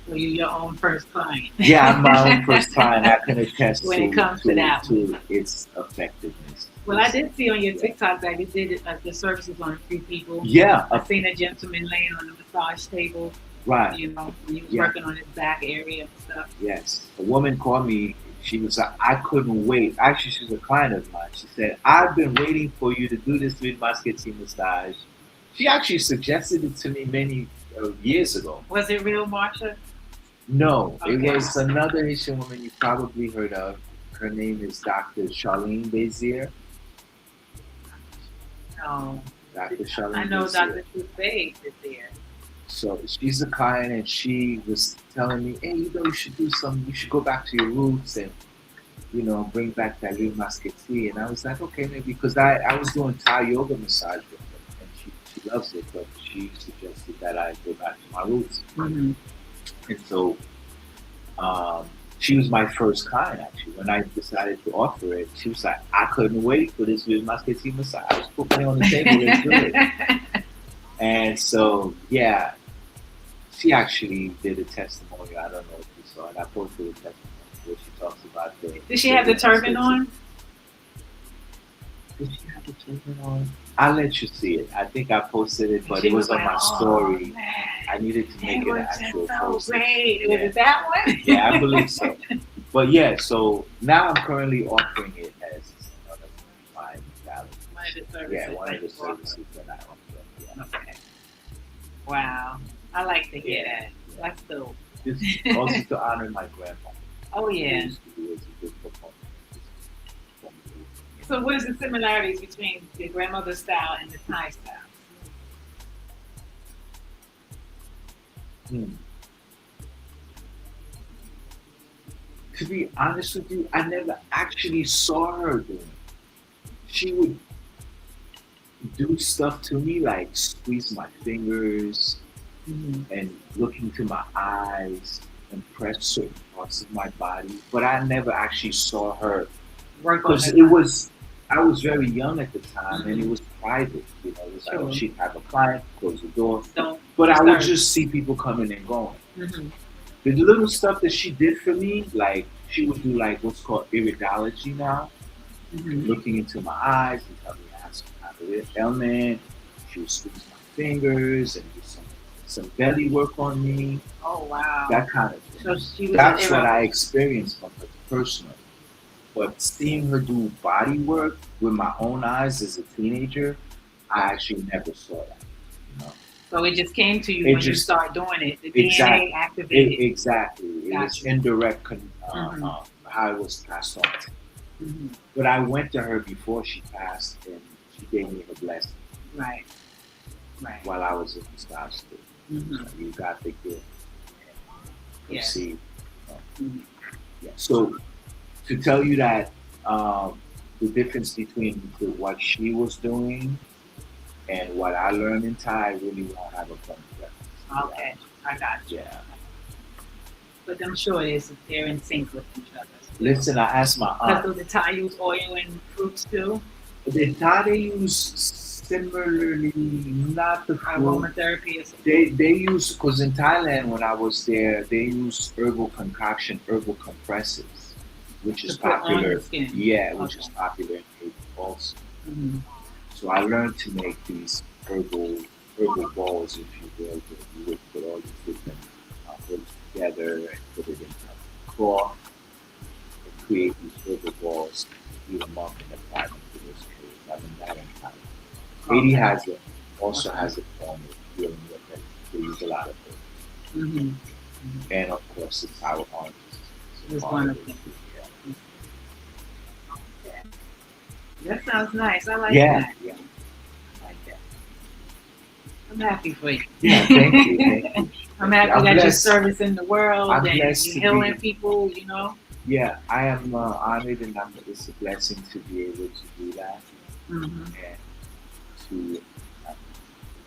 So you're your own first client. Yeah, I'm my own first client. I can attest When it comes to that to its effectiveness. Well, I did see on your TikTok that you did the services on a few people. Yeah, I seen a gentleman laying on the massage table, right. you know, when he was Yeah. working on his back area and stuff. Yes. A woman called me. She was like, I couldn't wait. Actually, she's a client of mine. She said, I've been waiting for you to do this Lwil Maskreti massage. She actually suggested it to me many years ago. Was it real, Marsha? No, Okay. it was another Haitian woman you probably heard of. Her name is Dr. Charlene Bezier. No. Dr. Charlene I know Bezier. Dr. Souffet is there. So she's a client, and she was telling me, "Hey, you know, you should do some. You should go back to your roots and, you know, bring back that Lwil Maskreti." And I was like, "Okay, maybe," because I was doing Thai yoga massage with her, and she loves it, but she suggested that I go back to my roots. Mm-hmm. And so she was my first client, actually. When I decided to offer it, she was like, "I couldn't wait for this Lwil Maskreti massage. I was putting it on the table. Let's do it." And so, yeah, she actually did a testimonial. I don't know if you saw it. I posted a testimonial where she talks about the. Did she have the turban on? Did she have the turban on? I'll let you see it. I think I posted it, but She it was on like, my "Oh, story. man, I needed to make it it an was actual just so post. great. Yeah. Was it that one? Yeah, I believe so. But yeah, so now I'm currently offering it as another fine value. One of the services. Yeah, one of the that you offer. services that I offer. Yeah. Okay. Wow. I like to hear Yeah. that. That's dope. Just also to honor my grandma. Oh Who yeah. used to be a good performer. So what is the similarities between the grandmother style and the Thai style? Hmm. To be honest with you, I never actually saw her doing it. She would do stuff to me like squeeze my fingers and look into my eyes and press certain parts of my body. But I never actually saw her Work on because it. it was I was very young at the time, and it was private. You know, it was Sure. like she'd have a client, close the door, Don't but I would disturb. just see people coming and going. Mm-hmm. The little stuff that she did for me, like she would do like what's called iridology now, Mm-hmm. looking into my eyes and tell me I have some kind of ailment. She would squeeze my fingers and do some belly work on me, Oh wow. that kind of So thing. she was That's what I experienced from her personally. But seeing her do body work with my own eyes as a teenager, I actually never saw that. You know? So it just came to you It when you just start doing it. The exactly, DNA activated. exactly. It was Gotcha. indirect Mhm. how it was passed on. Mm-hmm. But I went to her before she passed, and she gave me her blessing Right. Right. while I was in the hospital. Mm-hmm. So you got the gift. Yeah. Proceed. Mhm. Yeah. So to tell you that the difference between what she was doing and what I learned in Thai really won't have a point of reference. Okay, I got you. Yeah. But I'm sure they're in sync with each other. Listen, I asked my Because aunt. the Thai use oil and fruits too. The Thai they use similarly, not the fruit. Aromatherapy or something. They use, because in Thailand when I was there, they use herbal concoction, herbal compresses, which is To put on popular. the skin. Yeah, which Okay. is popular in Asia also. Mm-hmm. So I learned to make these herbal balls, if you will, where you would put all these different herbs together and put it in a cloth and create these herbal balls, heat them up and apply them to those areas. I've been that in Thailand. Haiti has it, also has a form of healing with it. They use a lot of it. Mm-hmm. And of course, it's our oranges. It's wonderful. Yeah. That sounds nice. I like Yeah, that. yeah. I like that. I'm happy for you. Yeah, thank you, thank you. I'm happy I'm that you're blessed. servicing the world I'm and blessed you're to healing be- people, you know. Yeah, I am honored, and it's a blessing to be able to do that Mm-hmm. and to.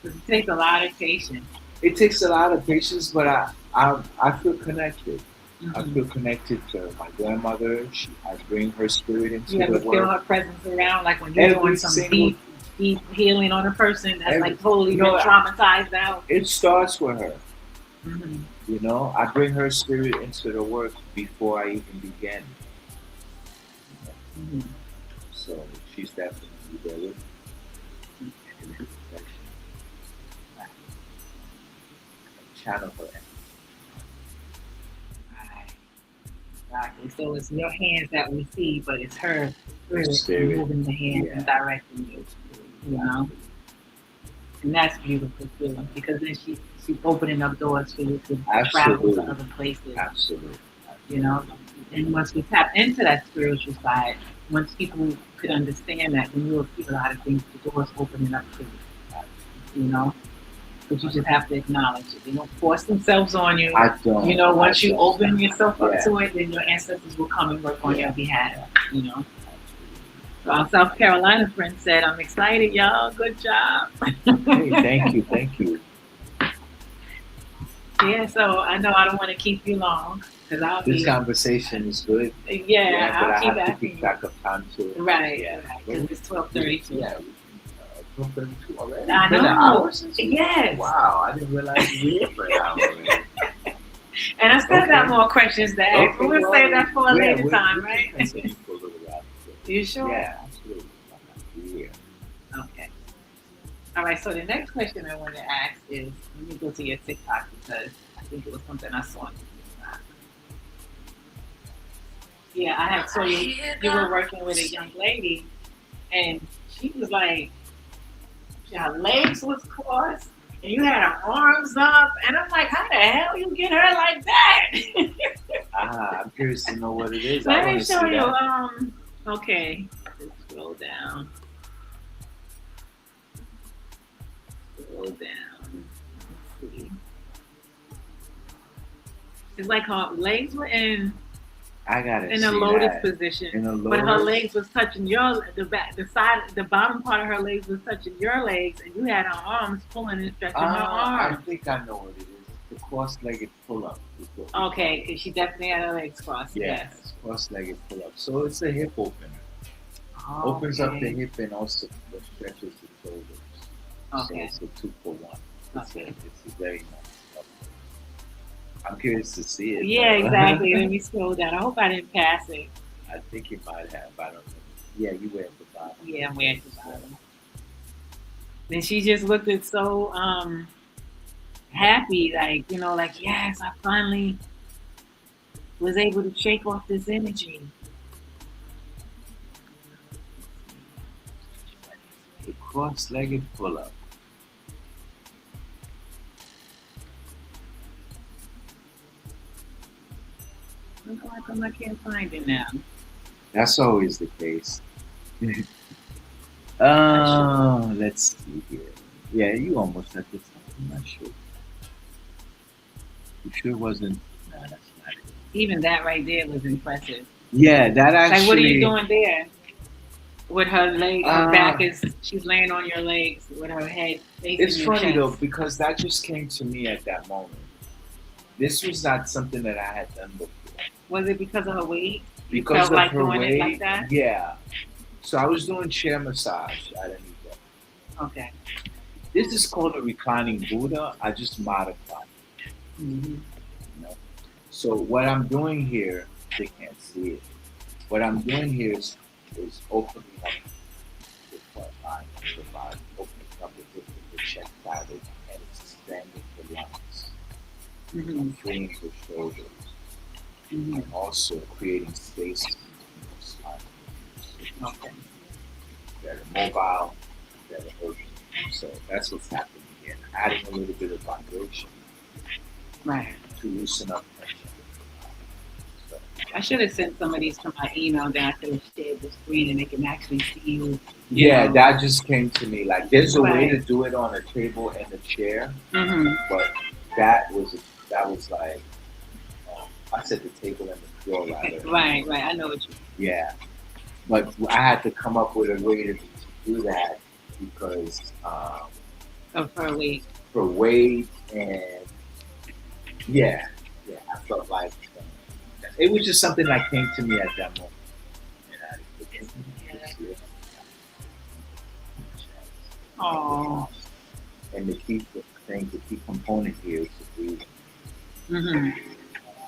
It takes a lot of patience. It takes a lot of patience, but I feel connected. I Mm-hmm. feel connected to my grandmother. I bring her spirit into You have the to feel work. her presence around, like when you're Every doing some single- deep healing on a person that's Every- like totally you know, been traumatized out. It starts with her. Mm-hmm. You know, I bring her spirit into the work before I even begin. Mm-hmm. So she's definitely there with me. And in perfection. Channel her. Right. Exactly. So it's your hands that we see, but it's her spirit Spirit. moving the hands and Yeah. directing you. You know, and that's beautiful too, because then she's opening up doors for you to travel to Absolutely. other places. Absolutely. You know, and once we tap into that spiritual side, once people could understand that, then you'll see a lot of things, the doors opening up to you. You know, but you just have to acknowledge it. They don't force themselves on you. I don't. You know, once I you don't. open yourself up Yeah. to it, then your ancestors will come and work on Yeah. your behalf. You know. So our South Carolina friend said, "I'm excited, y'all. Good job." Hey, thank you, thank you. Yeah. So I know I don't want to keep you long because I'll This be. conversation is good. Yeah, but I'll I keep have to asking keep you. track of time too. Right. Yeah. Because it's 12:32. Yeah. 12:32 already. I It's been an know. hour since we- Yes. Wow, I didn't realize we were here for an hour already. And I still got Okay. more questions to ask. Okay, We'll save that for a later we time, can right? continue for a little while. You sure? Yeah, absolutely. Yeah. Okay. All right. So the next question I want to ask is, let me go to your TikTok because I think it was something I saw on your TikTok. Yeah, I had saw you. You were working with a young lady, and she was like, her legs was crossed, and you had her arms up, and I'm like, how the hell you get her like that? I'm curious to know what it is. Let I me want to show see you. that. Okay, just scroll down. Scroll down. Let's see. It's like her legs were in I gotta a see lotus that. position, In a but her lotus? legs was touching the back, the side, the bottom part of her legs was touching your legs, and you had her arms pulling and stretching her I arms. think I know what it is. It's the cross-legged pull-up. is what we Okay, call it. because she definitely had her legs crossed. Yeah, Yes. it's cross-legged pull-up. So it's a hip opener. Opens up the Okay. hip and also stretches the shoulders. So Okay. it's a 2 for 1. Okay. It's a very nice. I'm curious to see it Yeah, exactly. Let though. me scroll down. I hope I didn't pass it. I think you might have. I don't know. Yeah, you were at the bottom. Yeah, I'm way at the So, bottom. Then she just looked at so happy, like, like, yes, I finally was able to shake off this energy. the cross-legged pull-up. Look like I can't find it now. That's always the case. Let's see here. Yeah, you almost at the top. I'm not sure. You sure it wasn't? No, that's not it. Even that right there was impressive. Yeah, that actually. Like, what are you doing there? With her leg, her back Uh, is, she's laying on your legs with her head facing It's your funny chest. though because that just came to me at that moment. This was not something that I had done before. Was it because of her weight? You Because felt of like her doing weight, it like that? yeah. So I was doing chair massage at an event. Okay. This is called a reclining Buddha. I just modified it. Mm-hmm. You know? So what I'm doing here, they can't see it. What I'm doing here is opening up the front line of the body, opening up the hip with the chest dilated, and it's expanding the lungs, Mm-hmm. freeing the shoulders, Mm-hmm. and also creating space between the spine. Okay. That are mobile, that are open. So that's what's happening here. Adding a little bit of vibration Right. to loosen up tension. So, I should have sent some of these to my email, then I could have shared the screen and they can actually see you. yeah, know. that just came to me. Like, there's a way to Right. do it on a table and a chair, Mm-hmm. but that was like I said the table and the floor rather. Right. I know what you Yeah, but I had to come up with a way to do that because of her weight. for weight and yeah, I felt like it was just something that came to me at that moment. Oh. And the key thing, the key component here is the breathing. Mm-hmm.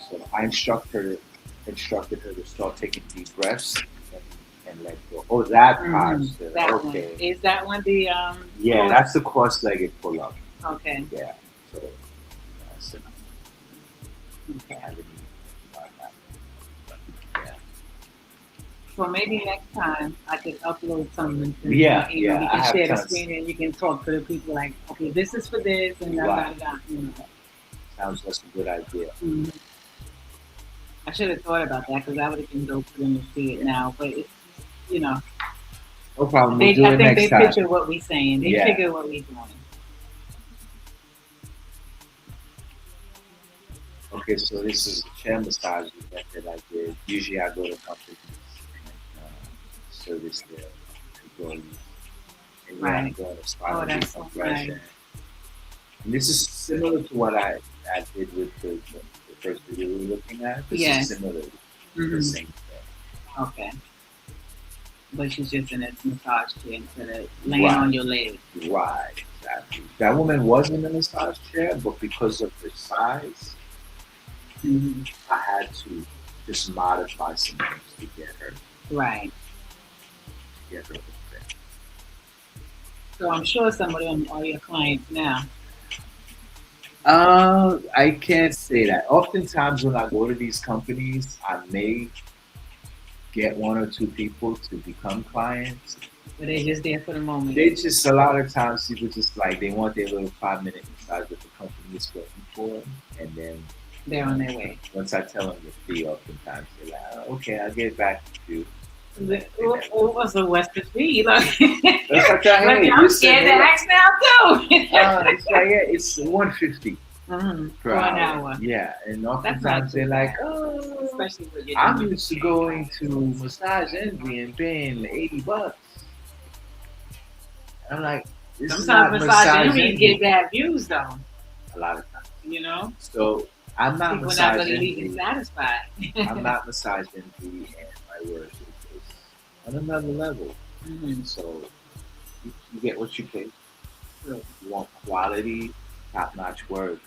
So I instructed her to start taking deep breaths and let go. Oh, that posture. That Okay. one. Is that one the Yeah, that's the cross-legged pull-up. Okay. Yeah. So that's it. Okay. I didn't about that. Yeah. So maybe next time I could upload something. Yeah, We I can have share the tons. screen and you can talk to the people like, okay, this is for this and Right. that. Sounds like a good idea. Mm-hmm. I should have thought about that because I would have been dope for them to see it now. But it's, No problem. We'll do I it think next they time. picture what we're saying. They Yeah. figure what we're doing. Okay, so this is a chair massage event that I did. Usually I go to companies and service their employees. And yeah, I'm Right. doing a Oh, spinal that's so decompression. nice. And this is similar to what I did with the first video we were looking at. This Yes. is similar to the Mm-hmm. same thing. Okay. But she's just in a massage chair instead of laying Right. on your leg. Right, exactly. That woman was in a massage chair, but because of her size, Mm-hmm. I had to just modify some things to get her Right. there. So I'm sure some of them are your clients now. I can't say that. Oftentimes when I go to these companies, I may get one or two people to become clients. But they're just there for the moment. They just a lot of times people just like they want their little 5-minute massage that the company is waiting for, and then They're on their way. once I tell them the fee, oftentimes they're like, oh, "Okay, I'll get back to you." So what's the fee? Like, That's what I like, hate. I'm Listen, scared to yeah. ask now too. It's like it's $150 Mm-hmm. per For an hour. Yeah, and That's not oftentimes too they're like, bad. "Oh, Especially with your I'm used to going to Massage Envy and paying $80." And I'm like, this is not sometimes Massage massage Envy. get bad views though. A lot of times. You know? So I'm not People Massage not really leaving Envy. satisfied. I'm not Massage Envy, and my work is on another level. Mm-hmm. So you get what you pay. True. You want quality, top-notch work.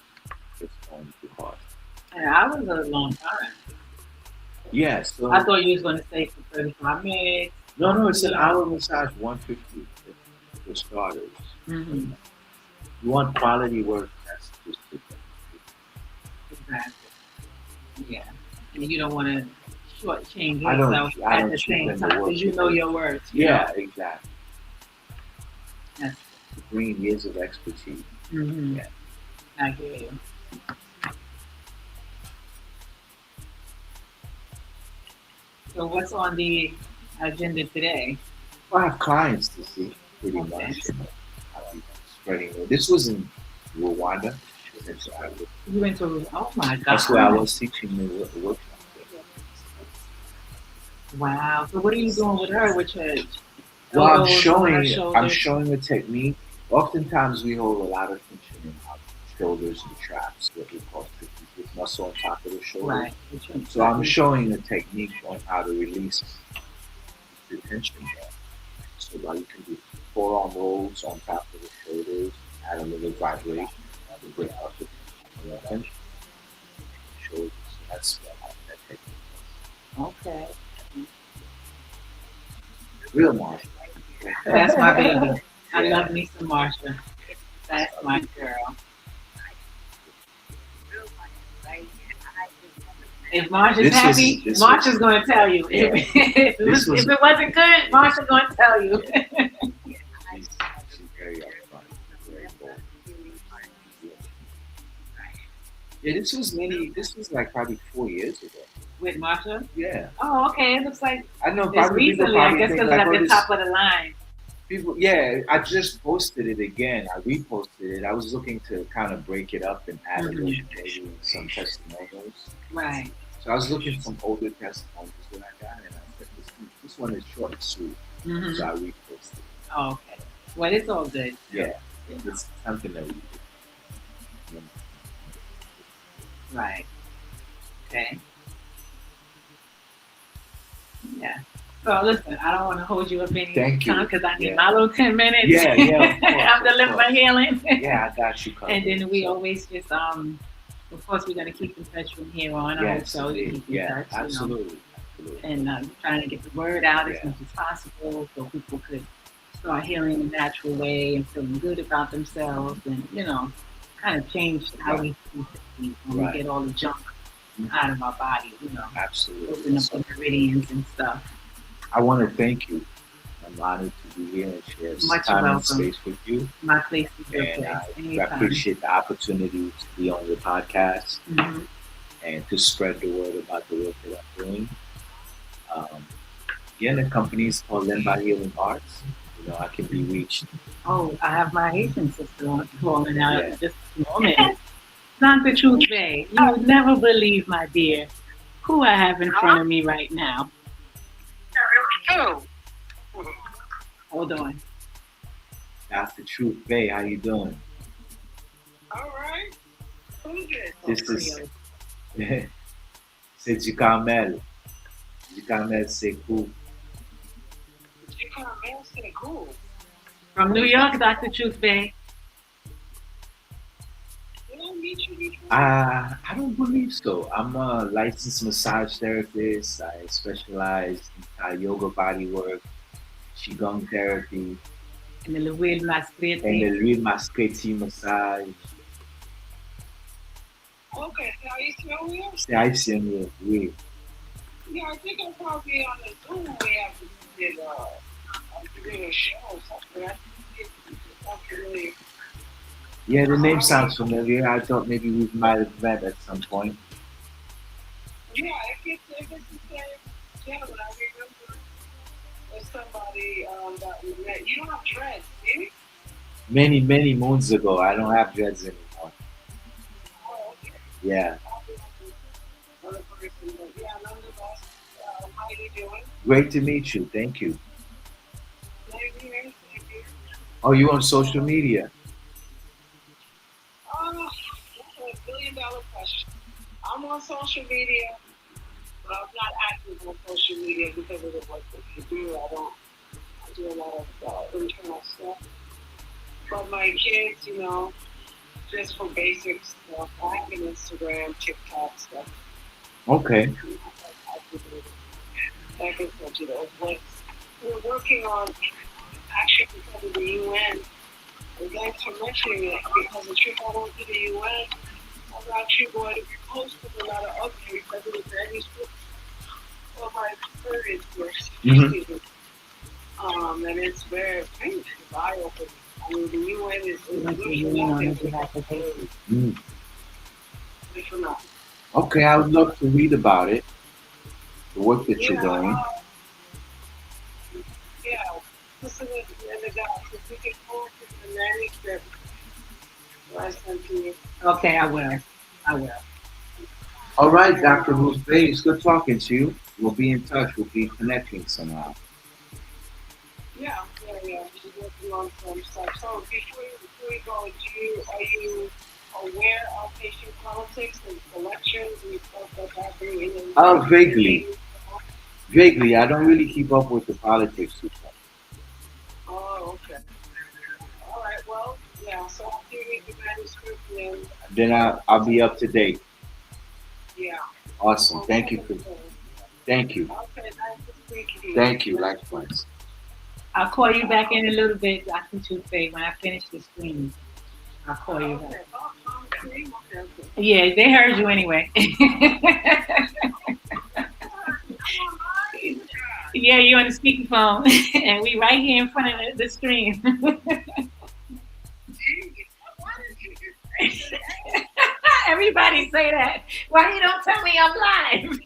It's going to cost. And I was a long time. Yeah. I So thought you was going to stay for 35 minutes. no, it's an Yeah. hour massage, 150 for starters. Mm-hmm. You want quality work. That's just it. Exactly. Yeah. And you don't want to shortchange I don't. yourself I at don't the cheapen same the time work. because you know your worth. Yeah, exactly. Yes. Bring years of expertise. Mm-hmm. Yeah. I hear you. So what's on the agenda today? Well, I have clients to see, pretty Okay. much. I'm spreading it. This was in Rwanda. You went to, oh my God. That's where I was teaching the workshop. Wow. So what are you doing with her, with her Well, I'm elbows on her showing shoulders? a technique. Oftentimes, we hold a lot of tension in our shoulders and traps, what we call with muscle on top of the shoulder. Right. So I'm showing a technique on how to release the tension there. So now you can do forearm rolls on top of the shoulders, add a little vibration to break up the tension. Shoulders. So that's what that technique. Okay. Real Marshall. That's my baby. I love me some Marsha. That's my girl. If Marsha's happy, Marsha's going to tell you. Yeah. If it wasn't good, Marsha's going to tell you. She's very upfront, very bold. Yeah, this was like probably 4 years ago. With Marsha? Yeah. Oh, okay. It looks like I know. it's recently, I guess, because it's at the top of the line. People, yeah, I just posted it again. I reposted it. I was looking to kind of break it up and add a little, maybe some testimonials. Right. So I was looking for some older testimonials that I got, and I said, this one is short and sweet. Mm-hmm. So I reposted it. Oh, okay. Well, it's all good. Yeah. It's something that we do. Right. Okay. Yeah. So listen, I don't want to hold you up any time because I need my little 10 minutes. Yeah, yeah. I'm the Lemba Healing. Yeah, I got you covered. And then we always just of course we're gonna keep in touch from here on. I hope so. Keep in touch, absolutely. And trying to get the word out as much as possible so people could start healing in a natural way and feeling good about themselves and kind of change how we think when we get all the junk out of our body, Absolutely. Open up the meridians and stuff. I want to thank you. I'm honored to be here and share some time and space with you. My place is your place. I appreciate the opportunity to be on your podcast and to spread the word about the work that I'm doing. The company is called Lemba Healing Arts. I can be reached. Oh, I have my Haitian sister on calling out just a moment. Not the truth, babe. You would never believe, my dear, who I have in front of me right now. Hold on. Dr. Truth Bay, how you doing? All right. Who's it? This is c'est du Carmel. Du Carmel Sekou. Du Carmel Sekou. From New York, Dr. Truth Bay. I don't believe so. I'm a licensed massage therapist. I specialize in yoga bodywork, Qigong therapy, and the Lwil Maskreti. And the Lwil Maskreti massage. Okay, c'est haïtien, oui? C'est haïtien, oui. Yeah, I think I'm probably on the Zoom way after you did a show or something. Really. Yeah, the name sounds familiar. I thought maybe we might have met at some point. Yeah, if it's the same gentleman, I remember there's somebody that we met. You don't have dreads, do you? Many, many moons ago. I don't have dreads anymore. Oh, okay. Yeah. How are you doing? Great to meet you. Thank you. Oh, you on social media? That's a $1 billion question. I'm on social media, but I'm not active on social media because of the work that I do. I do a lot of internal stuff. But my kids, just for basic stuff, I have an Instagram, TikTok stuff. Okay. Like I said, what we're working on, actually because of the UN, and thanks for mentioning it, because the trip I went to the UN, I'm actually going to be posting a lot of updates. I did a manuscript for my experience first. And it's very eye-opening. I mean, the UN is Okay, I would love to read about it, the work that you're doing. Listen to the guys. If we can forward to the manuscript, I sent to you. Okay, I will. All right, Dr. Ruth Bay, it's good talking to you. We'll be in touch. We'll be connecting somehow. Yeah. She's working on some stuff. So before we go, are you aware of Haitian politics and elections and stuff that's happening in the Vaguely. I don't really keep up with the politics too much. Oh, okay. All right. Well, yeah. So I'll give you the manuscript and then I'll be up to date. Yeah. Awesome. Thank you. Thank you. Okay. Nice to speak to you. Thank you. Likewise. I'll call you back in a little bit, Dr. Tufe, when I finish the screen. I'll call you back. Yeah, they heard you anyway. Yeah, you're on the speakerphone, and we right here in front of the screen. Everybody say that. Why you don't tell me I'm live?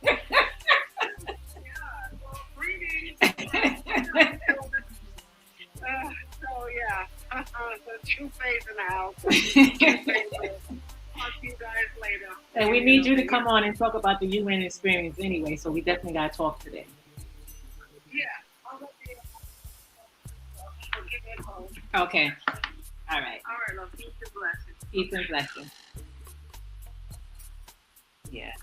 The two phase in the house. Talk to you guys later. And we need you to come on and talk about the UN experience anyway, so we definitely got to talk today. Yeah. I'll let you give me a call. Okay. All right. All right, love. Peace and blessings. Peace and blessings. Yeah.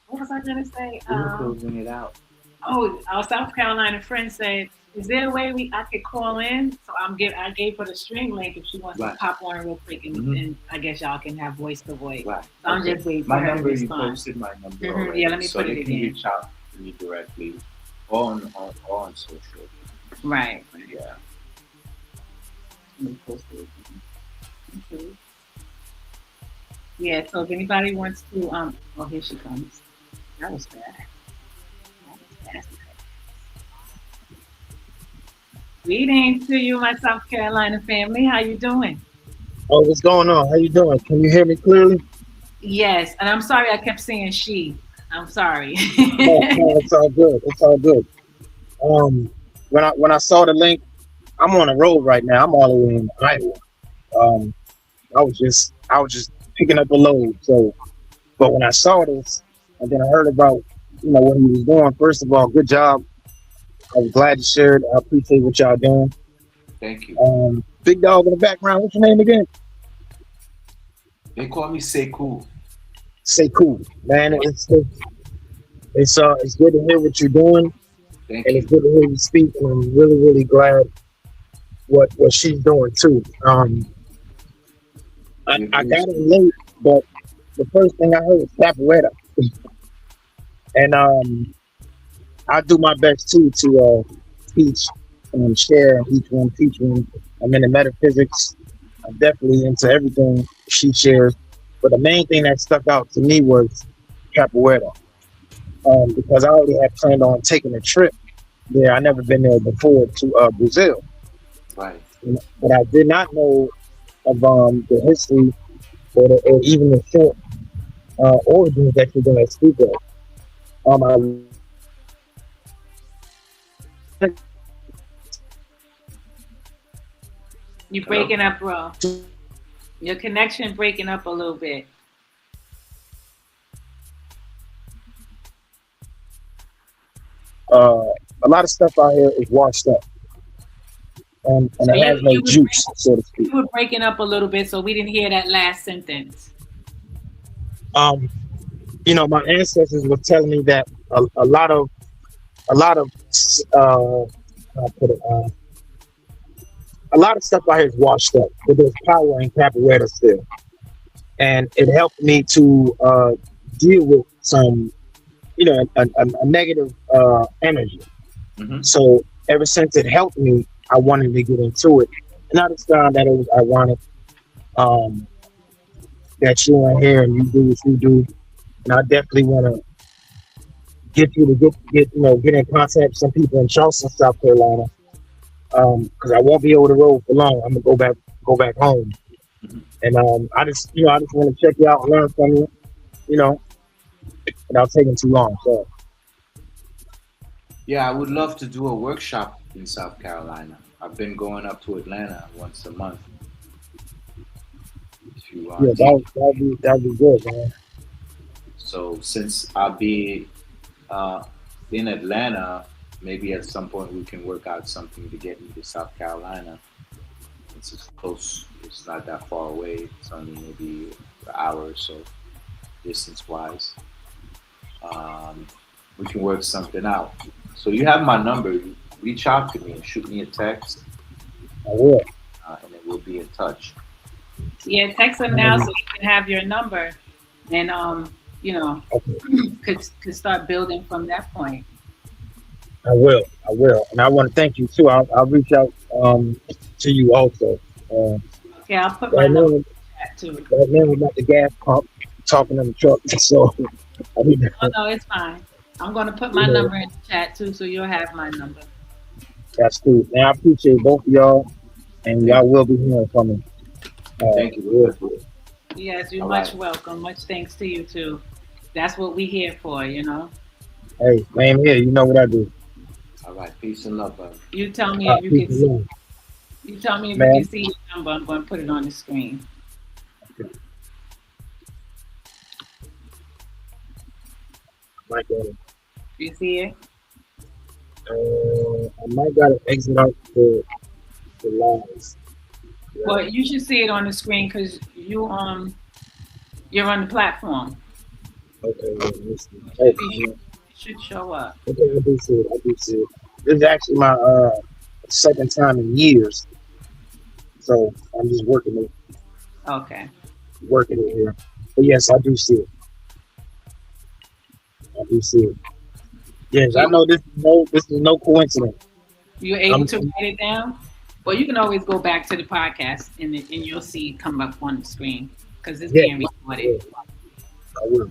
What was I going to say? We're closing it out. Oh, our South Carolina friend said, "Is there a way I could call in?" So I gave her the stream link if she wants to pop on real quick, and I guess y'all can have voice to voice. Right. So I'm just waiting for my her number. to You respond. posted my number already, Yeah, let me put it they can again. reach out to me directly on social. Right. Yeah. Let me post it again. Okay. Yeah. So if anybody wants to, oh, here she comes. That was bad. Greetings to you, my South Carolina family. How you doing? Oh, what's going on? How you doing? Can you hear me clearly? Yes, and I'm sorry I kept saying she. I'm sorry. No, it's all good. It's all good. When I saw the link, I'm on the road right now. I'm all the way in Iowa. I was just picking up a load. So, but when I saw this, and then I heard about what he was doing. First of all, good job. I was glad you shared. I appreciate what y'all doing. Thank you. Big dog in the background. What's your name again? They call me Sekou. Sekou, man. It's good to hear what you're doing. Thank and you. It's good to hear you speak. And I'm really, really glad what she's doing too. I got it late, but the first thing I heard was capoeira. And I do my best too to teach and share and teach one. I'm into metaphysics. I'm definitely into everything she shares. But the main thing that stuck out to me was capoeira. Because I already had planned on taking a trip there. I never been there before to Brazil. Right. But I did not know of the history or even the short origins that you're going to speak of. You're breaking up, bro. Your connection breaking up a little bit. A lot of stuff out here is washed up. And so it has no juice, so to speak. You were breaking up a little bit, so we didn't hear that last sentence. my ancestors were telling me that a lot of how I put it, a lot of stuff out here is washed up, but there's power in capoeira still, and it helped me to deal with some, a negative energy. Hmm. So ever since it helped me, I wanted to get into it, and I just found that it was ironic um, that you are here and you do what you do, and I definitely want to get you to get in contact with some people in Charleston, South Carolina, because I won't be able to roll for long. I'm gonna go back home, Hmm. and I just want to check you out and learn from you, you know, without taking too long. So Yeah, I would love to do a workshop in South Carolina. I've been going up to Atlanta once a month to yeah, teach. that'd be good, man. So since I'll be uh, in Atlanta, maybe at some point we can work out something to get me to South Carolina. It's as close. It's not that far away. It's only maybe an hour or so distance wise. Um, we can work something out. So you have my number. Reach out to me and shoot me a text, I will. and then we'll be in touch. Yeah, text him now so Um, he can have your number, and you know, okay, could start building from that point. I will. I will, and I want to thank you too. I'll reach out to you also. Uh, Okay, I'll put my right number now, in the chat too. right now I'm at the gas pump talking in the truck, so I need Oh to, no, it's fine. I'm gonna put you my know, number in the chat too, so you'll have my number. that's cool. And I appreciate both of y'all, and Thank y'all will be hearing from me. Thank you, Real brother. good. Yes, you're All much right. welcome. Much thanks to you too. That's what we here for, you know. Hey, man, here, you know what I do. All right. Peace and love, brother. You tell me if you Peace can and see. love, You tell me if you can man. see your number. I'm going to put it on the screen. Might gotta, You see it? I might gotta exit out the lines. Well, Yeah. you should see it on the screen because you're on the platform. Okay, yeah, let me see. It Oh, should be yeah. it should show up. Okay, I do see it. I do see it. This is actually my second time in years, so I'm just Okay. working it here. But yes, I do see it. I do see it. Yes, I You know this is no coincidence. you're I'm, able to write it down. Well, you can always go back to the podcast and you'll see it come up on the screen because it's yes, being I recorded. will. I will.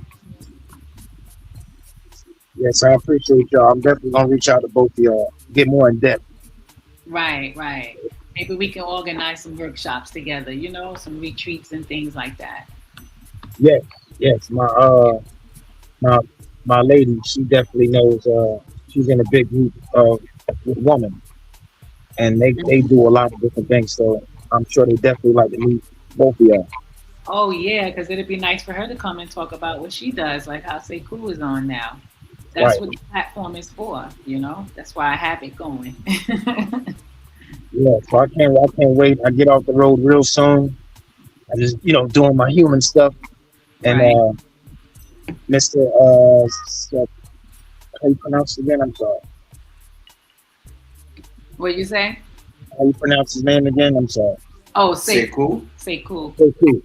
Yes, I appreciate y'all. I'm definitely gonna reach out to both of y'all, get more in depth. Right, right. Maybe we can organize some workshops together. You know, some retreats and things like that. Yes, yes. My my lady, she definitely knows. She's in a big group with women, and they do a lot of different things. So I'm sure they definitely like to meet both of y'all. Oh yeah, because it'd be nice for her to come and talk about what she does, like how Sekou is on now. That's Right. what the platform is for, you know. That's why I have it going. Yeah. So I can't wait. I get off the road real soon. I just doing my human stuff, and Right. Mr. How you pronounce it again? I'm sorry. What you say? How you pronounce his name again? I'm sorry. Oh, Sekou. Sekou. Say cool.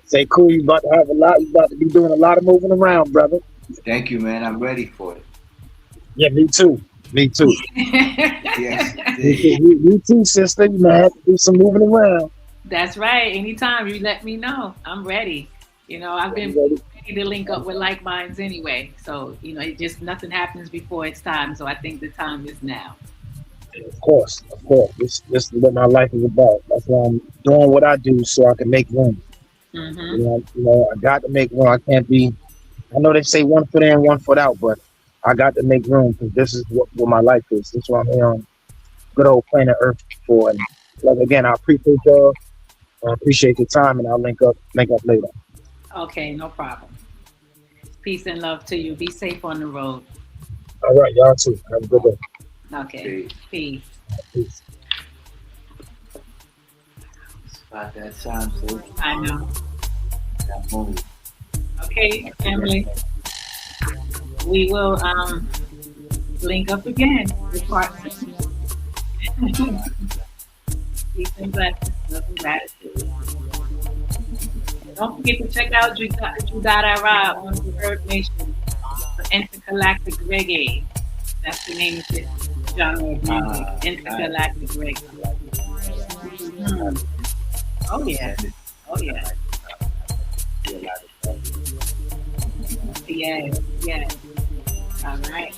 Say cool. You about to have a lot. You about to be doing a lot of moving around, brother. Thank you, man. I'm ready for it. Yeah, me too. Me too. Yes, Me too. indeed. Me too, sister. You might have to do some moving around. That's right. Anytime you let me know, I'm ready. You know, I've been Ready? ready to link up with like minds anyway. So, you know, it just nothing happens before it's time. So I think the time is now. Of course, of course. This is what my life is about. That's why I'm doing what I do so I can make room. Mm-hmm. I got to make room. I can't be. I know they say one foot in, one foot out, but I got to make room because this is what my life is. This is what I'm here on good old planet Earth for. And like again, I appreciate y'all. I appreciate your time, and I'll link up later. Okay, no problem. Peace and love to you. Be safe on the road. All right, y'all too. Have a good day. Okay. Peace. Peace. Peace. It's about that time, so I know. that move. Okay, family. We will link up again with part two. Peace and blessings, love and gratitude. Don't forget to check out Judahda on the Earth Nation for intergalactic reggae. That's the name of this genre of music, intergalactic reggae. Mhm. Oh yeah, oh yeah, yes, yes. All right.